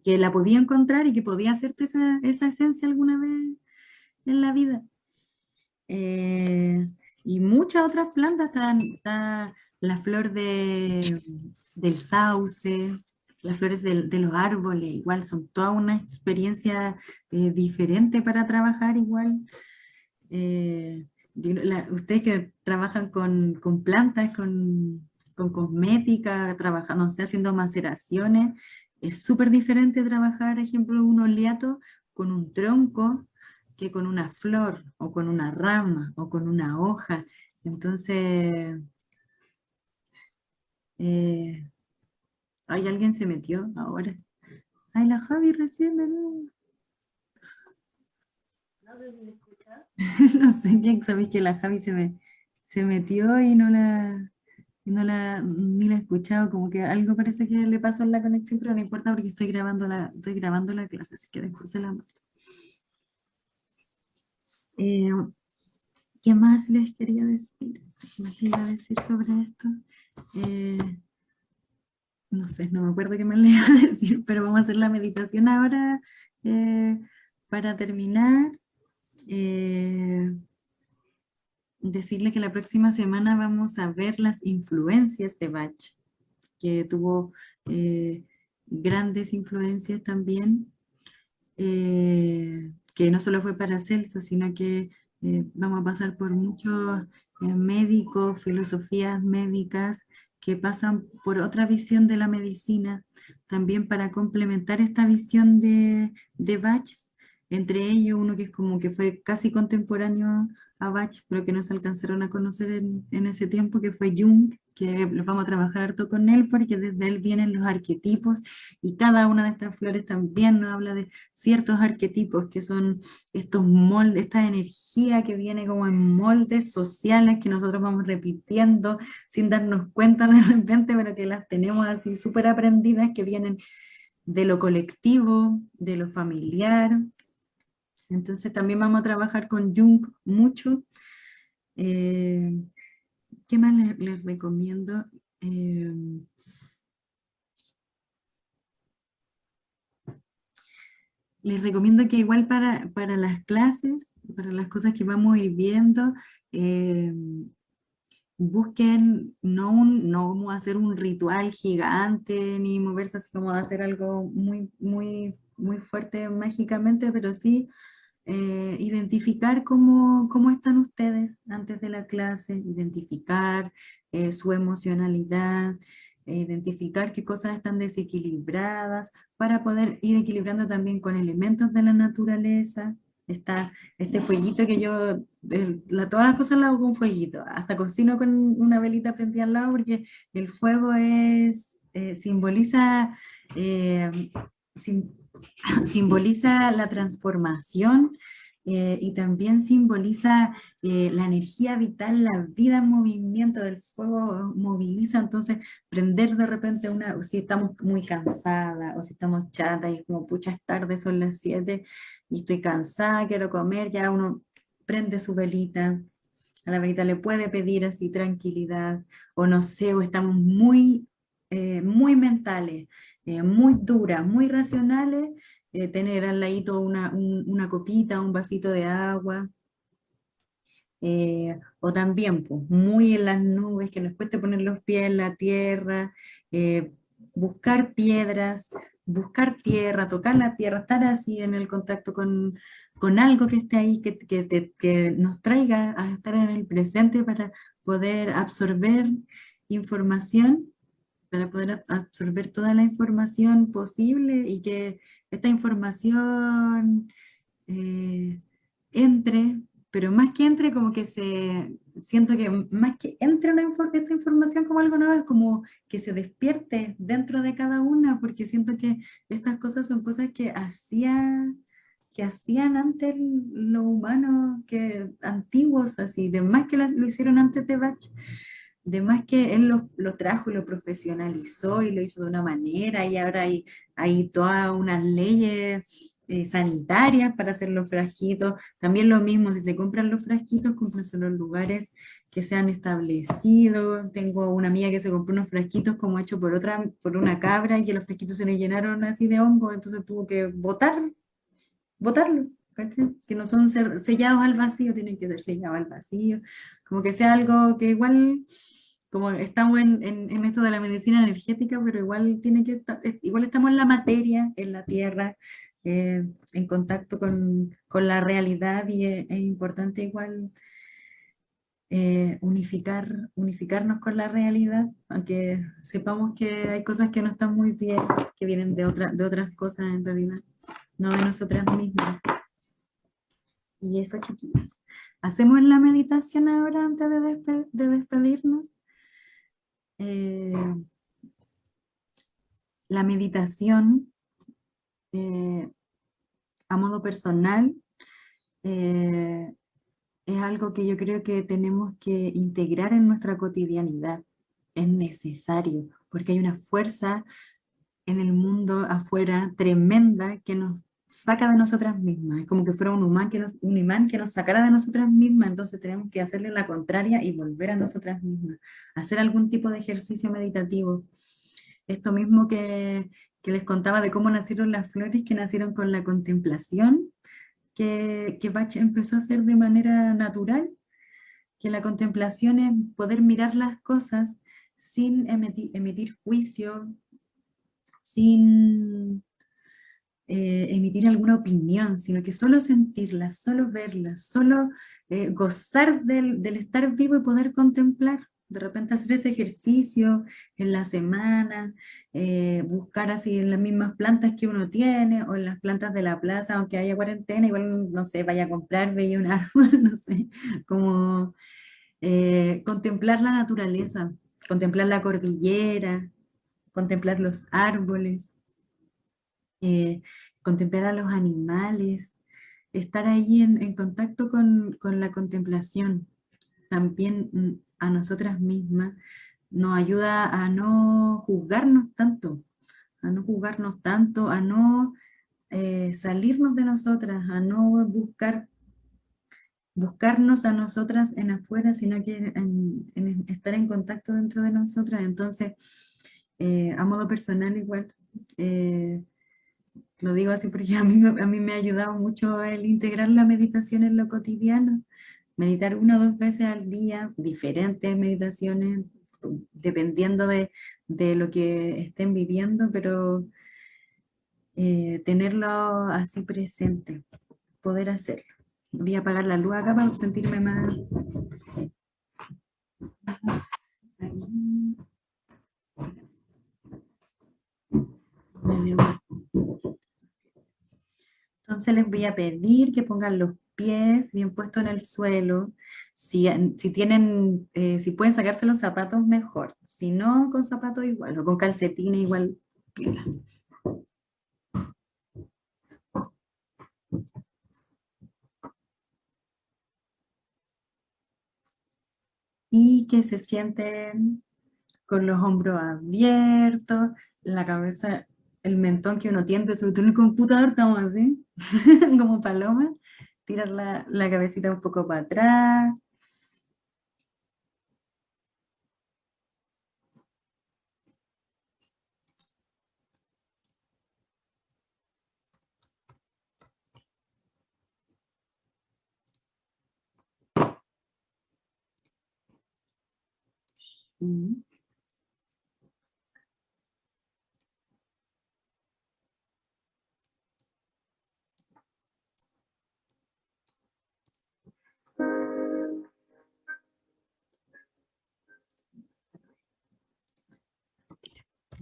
que la podía encontrar y que podía hacerte esa esencia alguna vez en la vida. Eh, y muchas otras plantas, está la flor del sauce, las flores de los árboles, igual son toda una experiencia diferente para trabajar igual. Ustedes que trabajan con plantas, con cosmética, trabajando, no sé, haciendo maceraciones, es súper diferente trabajar, ejemplo, un oleato con un tronco que con una flor, o con una rama, o con una hoja. Entonces, eh, ay, alguien se metió ahora. Ay, la Javi recién de nuevo. No sé quién, sabéis que la Javi se metió y ni la he escuchado, como que algo parece que le pasó en la conexión, pero no importa porque estoy grabando la clase, así que después se la mando. Eh, ¿Qué más les quería decir? ¿Qué más les iba a decir sobre esto? Eh, no sé, no me acuerdo qué más les iba a decir, pero vamos a hacer la meditación ahora para terminar. Eh, Decirle que la próxima semana vamos a ver las influencias de Bach, que tuvo grandes influencias también, que no solo fue para Celso, sino que vamos a pasar por muchos médicos, filosofías médicas que pasan por otra visión de la medicina, también para complementar esta visión de Bach, entre ellos uno que es como que fue casi contemporáneo a Bach, pero que no se alcanzaron a conocer en ese tiempo, que fue Jung, que lo vamos a trabajar harto con él, porque desde él vienen los arquetipos, y cada una de estas flores también nos habla de ciertos arquetipos, que son estos moldes, esta energía que viene como en moldes sociales que nosotros vamos repitiendo sin darnos cuenta de repente, pero que las tenemos así súper aprendidas, que vienen de lo colectivo, de lo familiar. Entonces también vamos a trabajar con Jung mucho. Eh, ¿Qué más les recomiendo? Eh, Les recomiendo que igual para las clases, para las cosas que vamos a ir viendo, eh, busquen no como hacer un ritual gigante, ni moverse así como hacer algo muy fuerte mágicamente, pero sí identificar cómo están ustedes antes de la clase, identificar su emocionalidad, identificar qué cosas están desequilibradas para poder ir equilibrando también con elementos de la naturaleza. Está este fueguito que yo, todas las cosas las hago con fueguito, hasta cocino con una velita prendida al lado porque el fuego simboliza, eh, sim- simboliza la transformación y también simboliza la energía vital, la vida en movimiento del fuego moviliza, entonces prender de repente si estamos muy cansadas o si estamos chatas y como pucha es tarde, son las 7 y estoy cansada, quiero comer, ya uno prende su velita, a la velita le puede pedir así tranquilidad, o no sé, o estamos muy mentales, muy duras, muy racionales, tener al ladito una copita, un vasito de agua, o también pues, muy en las nubes, que nos cueste poner los pies en la tierra, eh, buscar piedras, buscar tierra, tocar la tierra, estar así en el contacto con algo que esté ahí, que nos traiga a estar en el presente para poder absorber información, para poder absorber toda la información posible y que esta información entre, pero más que entre, como que siento que más que entre esta información como algo nuevo, es como que se despierte dentro de cada una, porque siento que estas cosas son cosas que hacían antes los humanos, que antiguos, así, de más que lo hicieron antes de Bach, de más que él lo trajo y lo profesionalizó y lo hizo de una manera, y ahora hay todas unas leyes sanitarias para hacer los frasquitos. También lo mismo, si se compran los frasquitos, cómprense en los lugares que sean establecidos. Tengo una amiga que se compró unos frasquitos como hecho por una cabra, y que los frasquitos se le llenaron así de hongo, entonces tuvo que botarlo, ¿cachai? Que no son sellados al vacío, tienen que ser sellados al vacío, como que sea algo que igual, como estamos en esto de la medicina energética, pero igual tiene que estar, igual estamos en la materia, en la tierra, en contacto con la realidad, y es importante igual unificarnos con la realidad, aunque sepamos que hay cosas que no están muy bien, que vienen de otras cosas en realidad, no de nosotras mismas. Y eso, chiquillas. Hacemos la meditación ahora antes de despedirnos. Eh, la meditación, a modo personal, eh, es algo que yo creo que tenemos que integrar en nuestra cotidianidad. Es necesario, porque hay una fuerza en el mundo afuera tremenda que nos saca de nosotras mismas. Es como que fuera un imán que nos sacara de nosotras mismas, entonces tenemos que hacerle la contraria y volver a nosotras mismas. Hacer algún tipo de ejercicio meditativo. Esto mismo que les contaba de cómo nacieron las flores, que nacieron con la contemplación, que Bach empezó a hacer de manera natural, que la contemplación es poder mirar las cosas sin emitir juicio, sin emitir alguna opinión, sino que solo sentirlas, solo verlas, solo gozar del estar vivo y poder contemplar. De repente hacer ese ejercicio en la semana, buscar así en las mismas plantas que uno tiene o en las plantas de la plaza, aunque haya cuarentena, igual, no sé, vaya a comprar, veía un árbol, no sé, como contemplar la naturaleza, contemplar la cordillera, contemplar los árboles, eh, contemplar a los animales, estar ahí en contacto con la contemplación, también a nosotras mismas, nos ayuda a no juzgarnos tanto, a no juzgarnos tanto, a no salirnos de nosotras, a no buscarnos a nosotras en afuera, sino que en estar en contacto dentro de nosotras. Entonces, a modo personal igual, lo digo así porque a mí me ha ayudado mucho el integrar la meditación en lo cotidiano. Meditar 1 o 2 veces al día, diferentes meditaciones, dependiendo de lo que estén viviendo, pero tenerlo así presente, poder hacerlo. Voy a apagar la luz acá para sentirme más... Entonces les voy a pedir que pongan los pies bien puestos en el suelo. Si tienen, si pueden sacarse los zapatos, mejor. Si no, con zapatos igual, o con calcetines igual. Piola. Y que se sienten con los hombros abiertos, la cabeza, el mentón que uno tiende, sobre todo en el computador, estamos así, como paloma. Tirar la cabecita un poco para atrás. Mm.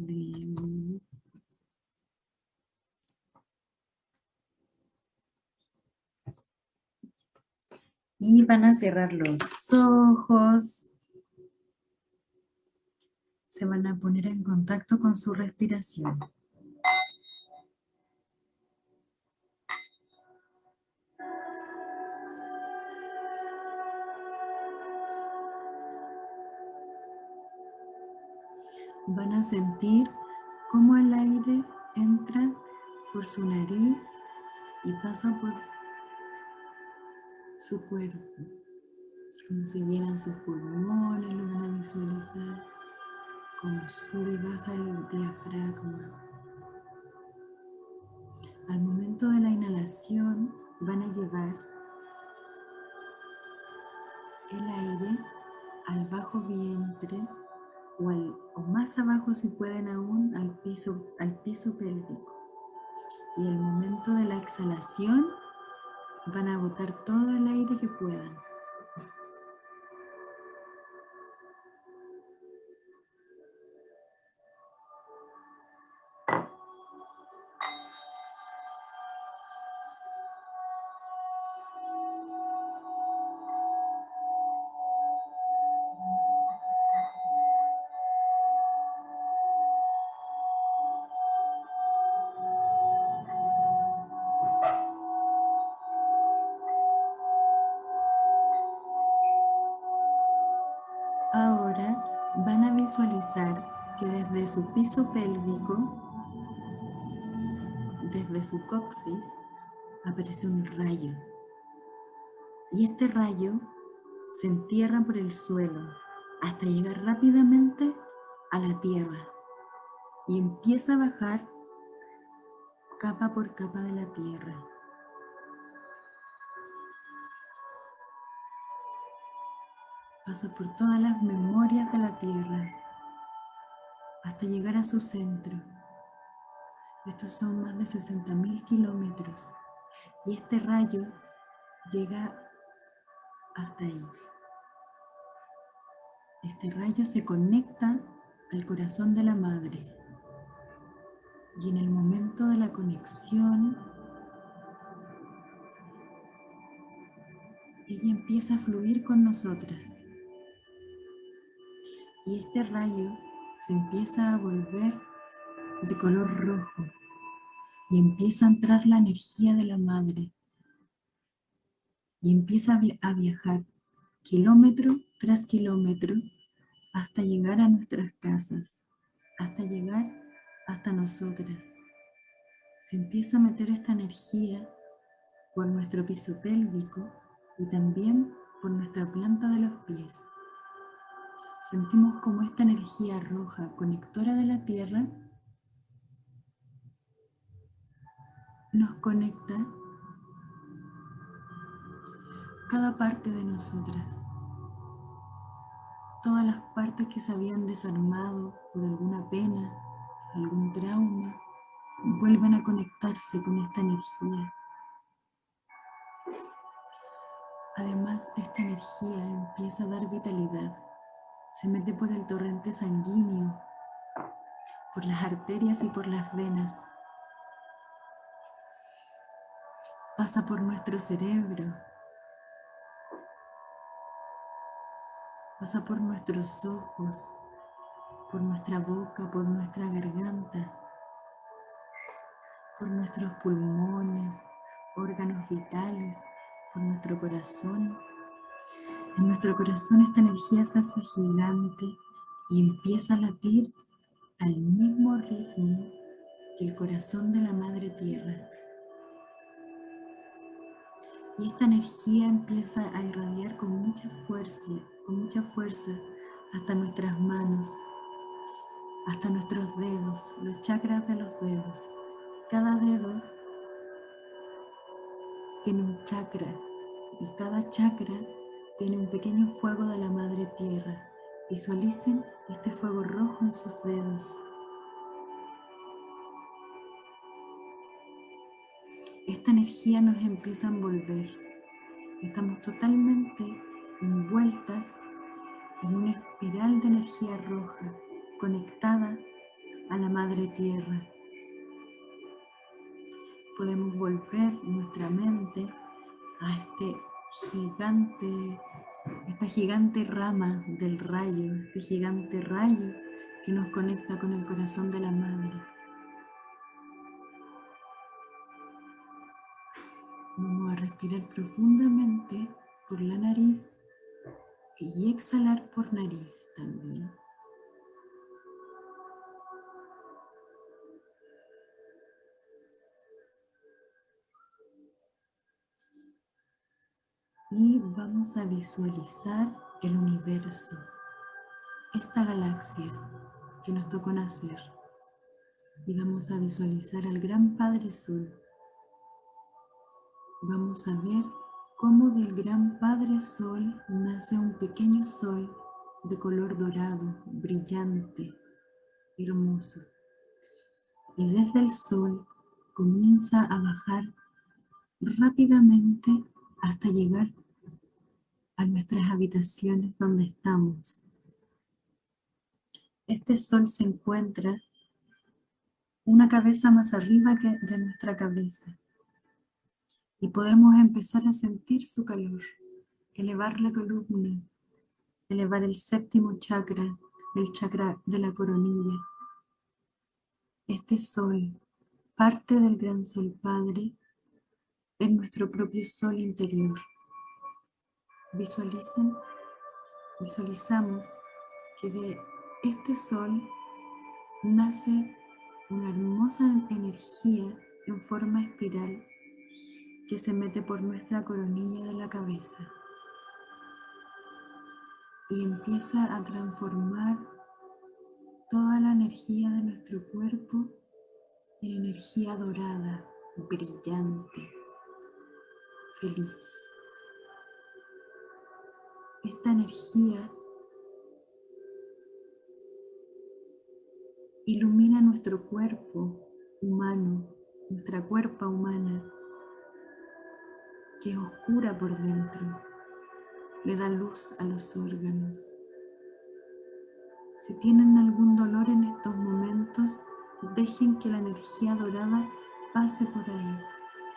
Luego. Y van a cerrar los ojos. Se van a poner en contacto con su respiración. Van a sentir cómo el aire entra por su nariz y pasa por su cuerpo. Cómo se llenan sus pulmones, lo van a visualizar. Cómo sube y baja el diafragma. Al momento de la inhalación van a llevar el aire al bajo vientre o más abajo si pueden aún al piso pélvico. Y al momento de la exhalación van a botar todo el aire que puedan. Ahora van a visualizar que desde su piso pélvico, desde su coxis, aparece un rayo. Y este rayo se entierra por el suelo hasta llegar rápidamente a la tierra y empieza a bajar capa por capa de la tierra. Pasa por todas las memorias de la tierra hasta llegar a su centro. Estos son más de 60.000 kilómetros y este rayo llega hasta ahí. Este rayo se conecta al corazón de la madre y en el momento de la conexión ella empieza a fluir con nosotras y este rayo se empieza a volver de color rojo y empieza a entrar la energía de la madre y empieza a viajar kilómetro tras kilómetro hasta llegar a nuestras casas, hasta llegar hasta nosotras. Se empieza a meter esta energía por nuestro piso pélvico y también por nuestra planta de los pies. Sentimos como esta energía roja conectora de la tierra nos conecta cada parte de nosotras. Todas las partes que se habían desarmado por alguna pena, algún trauma, vuelven a conectarse con esta energía. Además, esta energía empieza a dar vitalidad. Se mete por el torrente sanguíneo, por las arterias y por las venas. Pasa por nuestro cerebro. Pasa por nuestros ojos, por nuestra boca, por nuestra garganta, por nuestros pulmones, órganos vitales, por nuestro corazón. En nuestro corazón esta energía se hace gigante y empieza a latir al mismo ritmo que el corazón de la Madre Tierra. Y esta energía empieza a irradiar con mucha fuerza hasta nuestras manos, hasta nuestros dedos, los chakras de los dedos. Cada dedo tiene un chakra y cada chakra tiene un pequeño fuego de la Madre Tierra. Visualicen este fuego rojo en sus dedos. Esta energía nos empieza a envolver. Estamos totalmente envueltas en una espiral de energía roja, conectada a la Madre Tierra. Podemos volver nuestra mente a esta gigante rama del rayo, este gigante rayo que nos conecta con el corazón de la Madre. Vamos a respirar profundamente por la nariz y exhalar por nariz también. Y vamos a visualizar el universo, esta galaxia que nos tocó nacer. Y vamos a visualizar al Gran Padre Sol. Vamos a ver cómo del Gran Padre Sol nace un pequeño sol de color dorado, brillante, hermoso. Y desde el sol comienza a bajar rápidamente hasta llegar a nuestras habitaciones donde estamos. Este sol se encuentra una cabeza más arriba que de nuestra cabeza y podemos empezar a sentir su calor, elevar la columna, elevar el séptimo chakra, el chakra de la coronilla. Este sol, parte del gran sol Padre, es nuestro propio sol interior. Visualizamos que de este sol nace una hermosa energía en forma espiral que se mete por nuestra coronilla de la cabeza y empieza a transformar toda la energía de nuestro cuerpo en energía dorada, brillante, feliz. Esta energía ilumina nuestro cuerpo humano, nuestra cuerpa humana, que es oscura por dentro, le da luz a los órganos. Si tienen algún dolor en estos momentos, dejen que la energía dorada pase por ahí.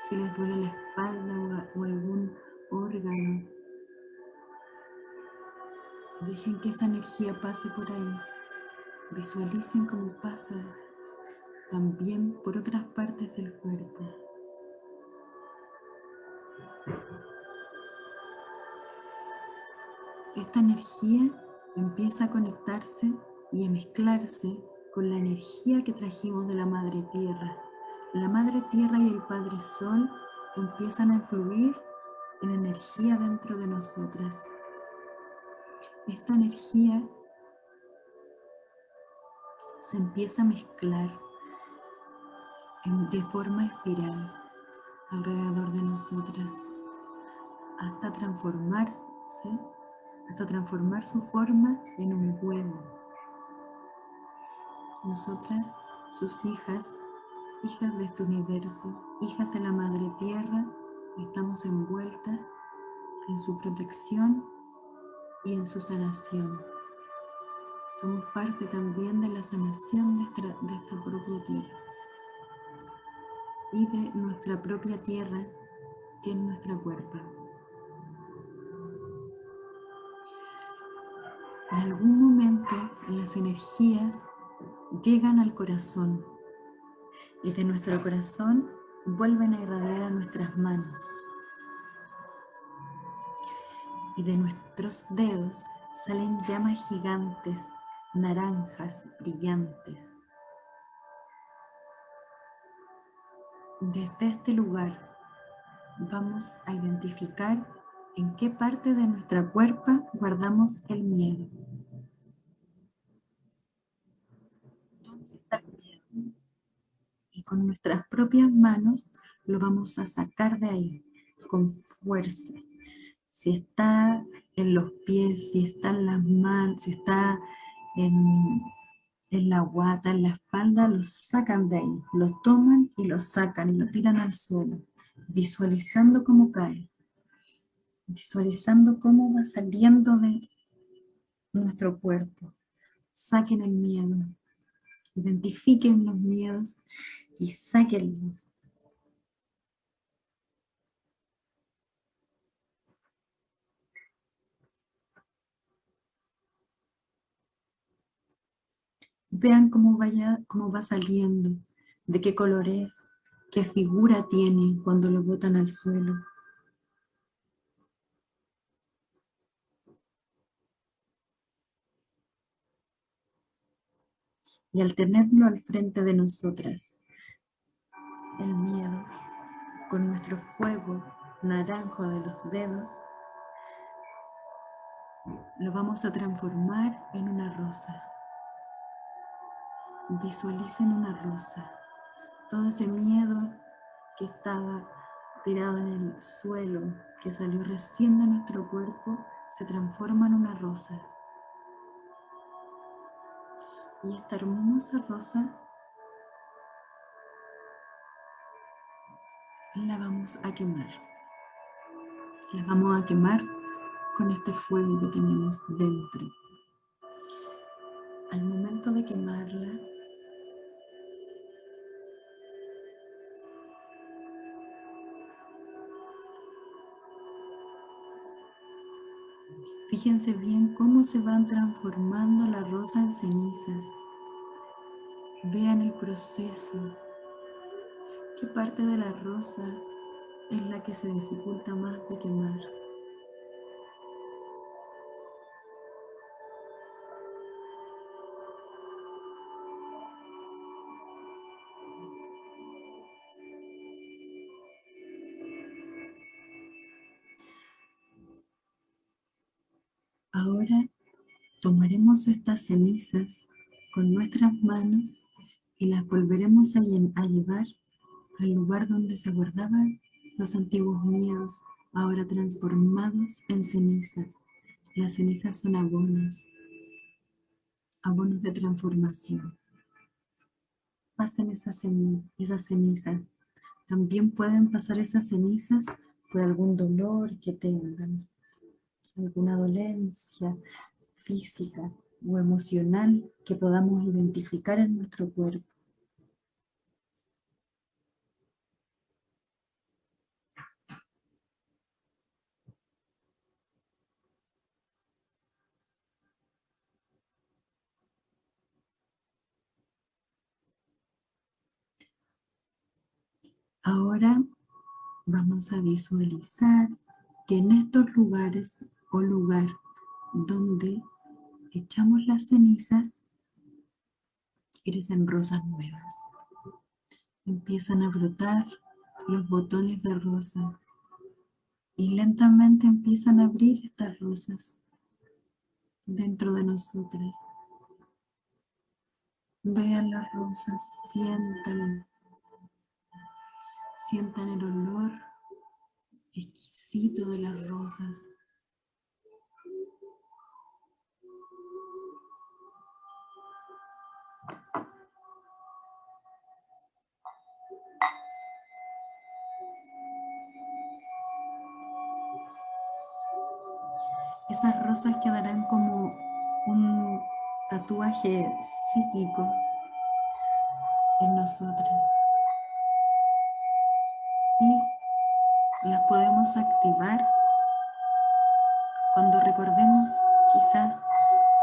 Si les duele la espalda o algún órgano, dejen que esa energía pase por ahí. Visualicen cómo pasa también por otras partes del cuerpo. Esta energía empieza a conectarse y a mezclarse con la energía que trajimos de la Madre Tierra. La Madre Tierra y el Padre Sol empiezan a influir en energía dentro de nosotras. Esta energía se empieza a mezclar de forma espiral alrededor de nosotras hasta transformar su forma en un huevo. Nosotras, sus hijas de este universo, hijas de la Madre Tierra, estamos envueltas en su protección y en su sanación. Somos parte también de la sanación de esta propia tierra y de nuestra propia tierra que es nuestra cuerpa. En algún momento las energías llegan al corazón y de nuestro corazón vuelven a irradiar a nuestras manos. Y de nuestros dedos salen llamas gigantes, naranjas, brillantes. Desde este lugar vamos a identificar en qué parte de nuestra cuerpa guardamos el miedo. ¿Dónde está el miedo? Y con nuestras propias manos lo vamos a sacar de ahí, con fuerza. Si está en los pies, si está en las manos, si está en la guata, en la espalda, lo sacan de ahí, lo toman y lo sacan y lo tiran al suelo, visualizando cómo cae, visualizando cómo va saliendo de nuestro cuerpo. Saquen el miedo, Identifiquen los miedos y sáquenlos. Vean cómo va saliendo, de qué color es, qué figura tiene cuando lo botan al suelo. Y al tenerlo al frente de nosotras, el miedo, con nuestro fuego naranjo de los dedos, lo vamos a transformar en una rosa. Visualicen una rosa. Todo ese miedo que estaba tirado en el suelo, que salió recién de nuestro cuerpo, se transforma en una rosa. Y esta hermosa rosa la vamos a quemar. La vamos a quemar con este fuego que tenemos dentro. Al momento de quemarla, fíjense bien cómo se van transformando la rosa en cenizas. Vean el proceso. ¿Qué parte de la rosa es la que se dificulta más de quemar? Ahora tomaremos estas cenizas con nuestras manos y las volveremos a llevar al lugar donde se guardaban los antiguos miedos, ahora transformados en cenizas. Las cenizas son abonos de transformación. Pasen esa ceniza. También pueden pasar esas cenizas por algún dolor que tengan, alguna dolencia física o emocional que podamos identificar en nuestro cuerpo. Ahora vamos a visualizar que en estos lugares o lugar donde echamos las cenizas, crecen rosas nuevas. Empiezan a brotar los botones de rosa y lentamente empiezan a abrir estas rosas dentro de nosotras. Vean las rosas, sientan el olor exquisito de las rosas. Esas rosas quedarán como un tatuaje psíquico en nosotras y las podemos activar cuando recordemos quizás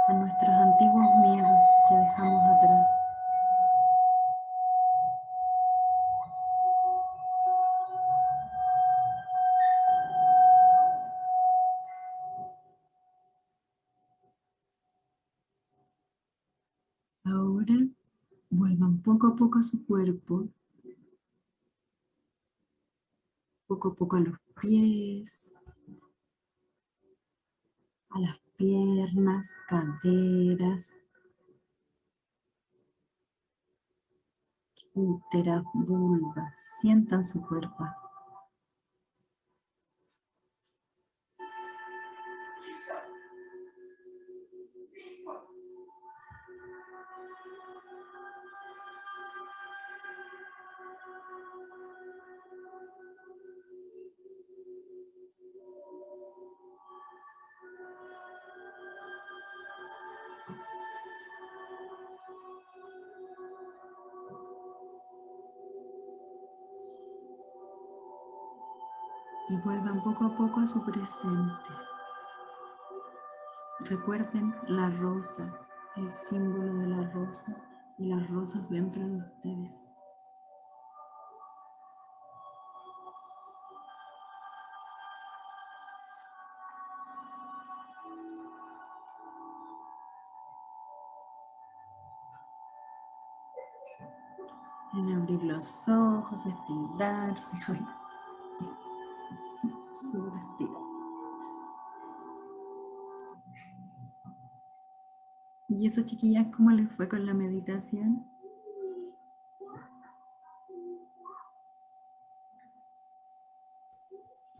a nuestros antiguos miedos que dejamos atrás. Ahora vuelvan poco a poco a su cuerpo, poco a poco a los pies, a las piernas, caderas, útera, vulva. Sientan su cuerpo. y vuelvan poco a poco a su presente. Recuerden la rosa, el símbolo de la rosa y las rosas dentro de ustedes. En abrir los ojos, estirarse, su respiro. ¿Y eso, chiquillas, cómo les fue con la meditación?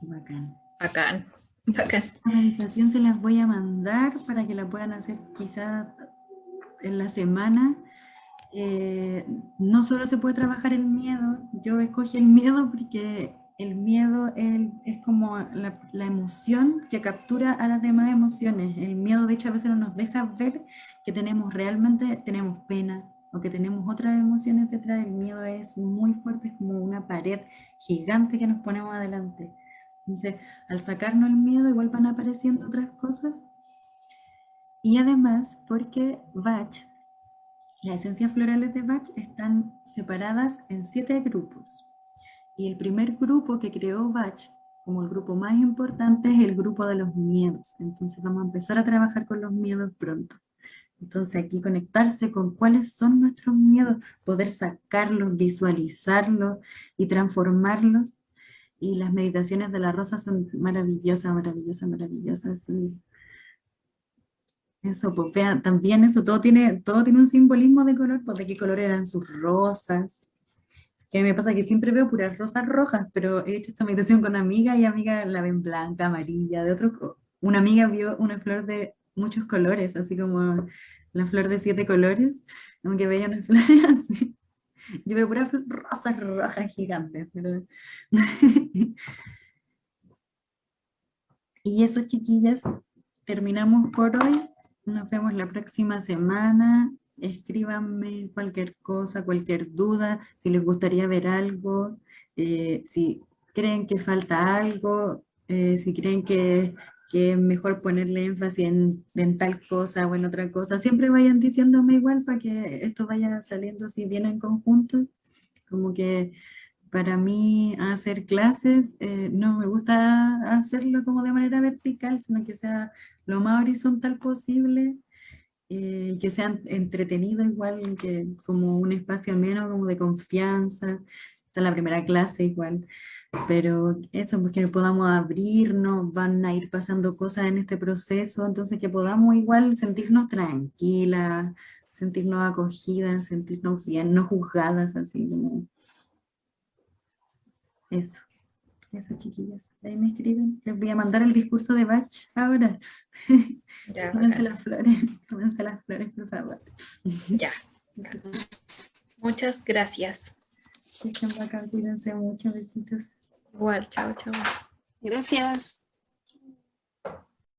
Bacán. Bacán, bacán. La meditación se las voy a mandar para que la puedan hacer quizá en la semana. No solo se puede trabajar el miedo, yo escogí el miedo porque el miedo es como la emoción que captura a las demás emociones. El miedo, de hecho, a veces no nos deja ver que tenemos pena o que tenemos otras emociones detrás. El miedo es muy fuerte, es como una pared gigante que nos ponemos adelante. Entonces, al sacarnos el miedo, igual van apareciendo otras cosas. Y además, porque Bach, las esencias florales de Bach están separadas en 7 grupos. Y el primer grupo que creó Bach, como el grupo más importante, es el grupo de los miedos. Entonces vamos a empezar a trabajar con los miedos pronto. Entonces aquí conectarse con cuáles son nuestros miedos, poder sacarlos, visualizarlos y transformarlos. Y las meditaciones de la rosa son maravillosas, maravillosas, maravillosas. Sí. Eso, pues vean, también eso, todo tiene un simbolismo de color, pues de qué color eran sus rosas. Que a mí me pasa que siempre veo puras rosas rojas, pero he hecho esta meditación con amigas y amigas la ven blanca, amarilla, de otro. Una amiga vio una flor de muchos colores, así como la flor de 7 colores, aunque veía una flor así. Yo veo puras rosas rojas gigantes, pero... Y eso, chiquillas, terminamos por hoy. Nos vemos la próxima semana. Escríbanme cualquier cosa, cualquier duda, si les gustaría ver algo, si creen que falta algo, si creen que es mejor ponerle énfasis en tal cosa o en otra cosa. Siempre vayan diciéndome igual para que esto vaya saliendo así bien en conjunto. Como que para mí hacer clases no me gusta hacerlo como de manera vertical, sino que sea lo más horizontal posible, que sea entretenido igual, que como un espacio menos como de confianza. Esta es la primera clase igual, pero eso, pues que podamos abrirnos, van a ir pasando cosas en este proceso, entonces que podamos igual sentirnos tranquilas, sentirnos acogidas, sentirnos bien, no juzgadas, así como eso. Eso, chiquillas. Ahí me escriben. Les voy a mandar el discurso de Bach ahora. Ya, Tómense bacán. las flores. Tómense las flores, por favor. Ya. Eso. Muchas gracias. Que estén bacán. Cuídense mucho. Besitos. Igual, chao, chao. Gracias.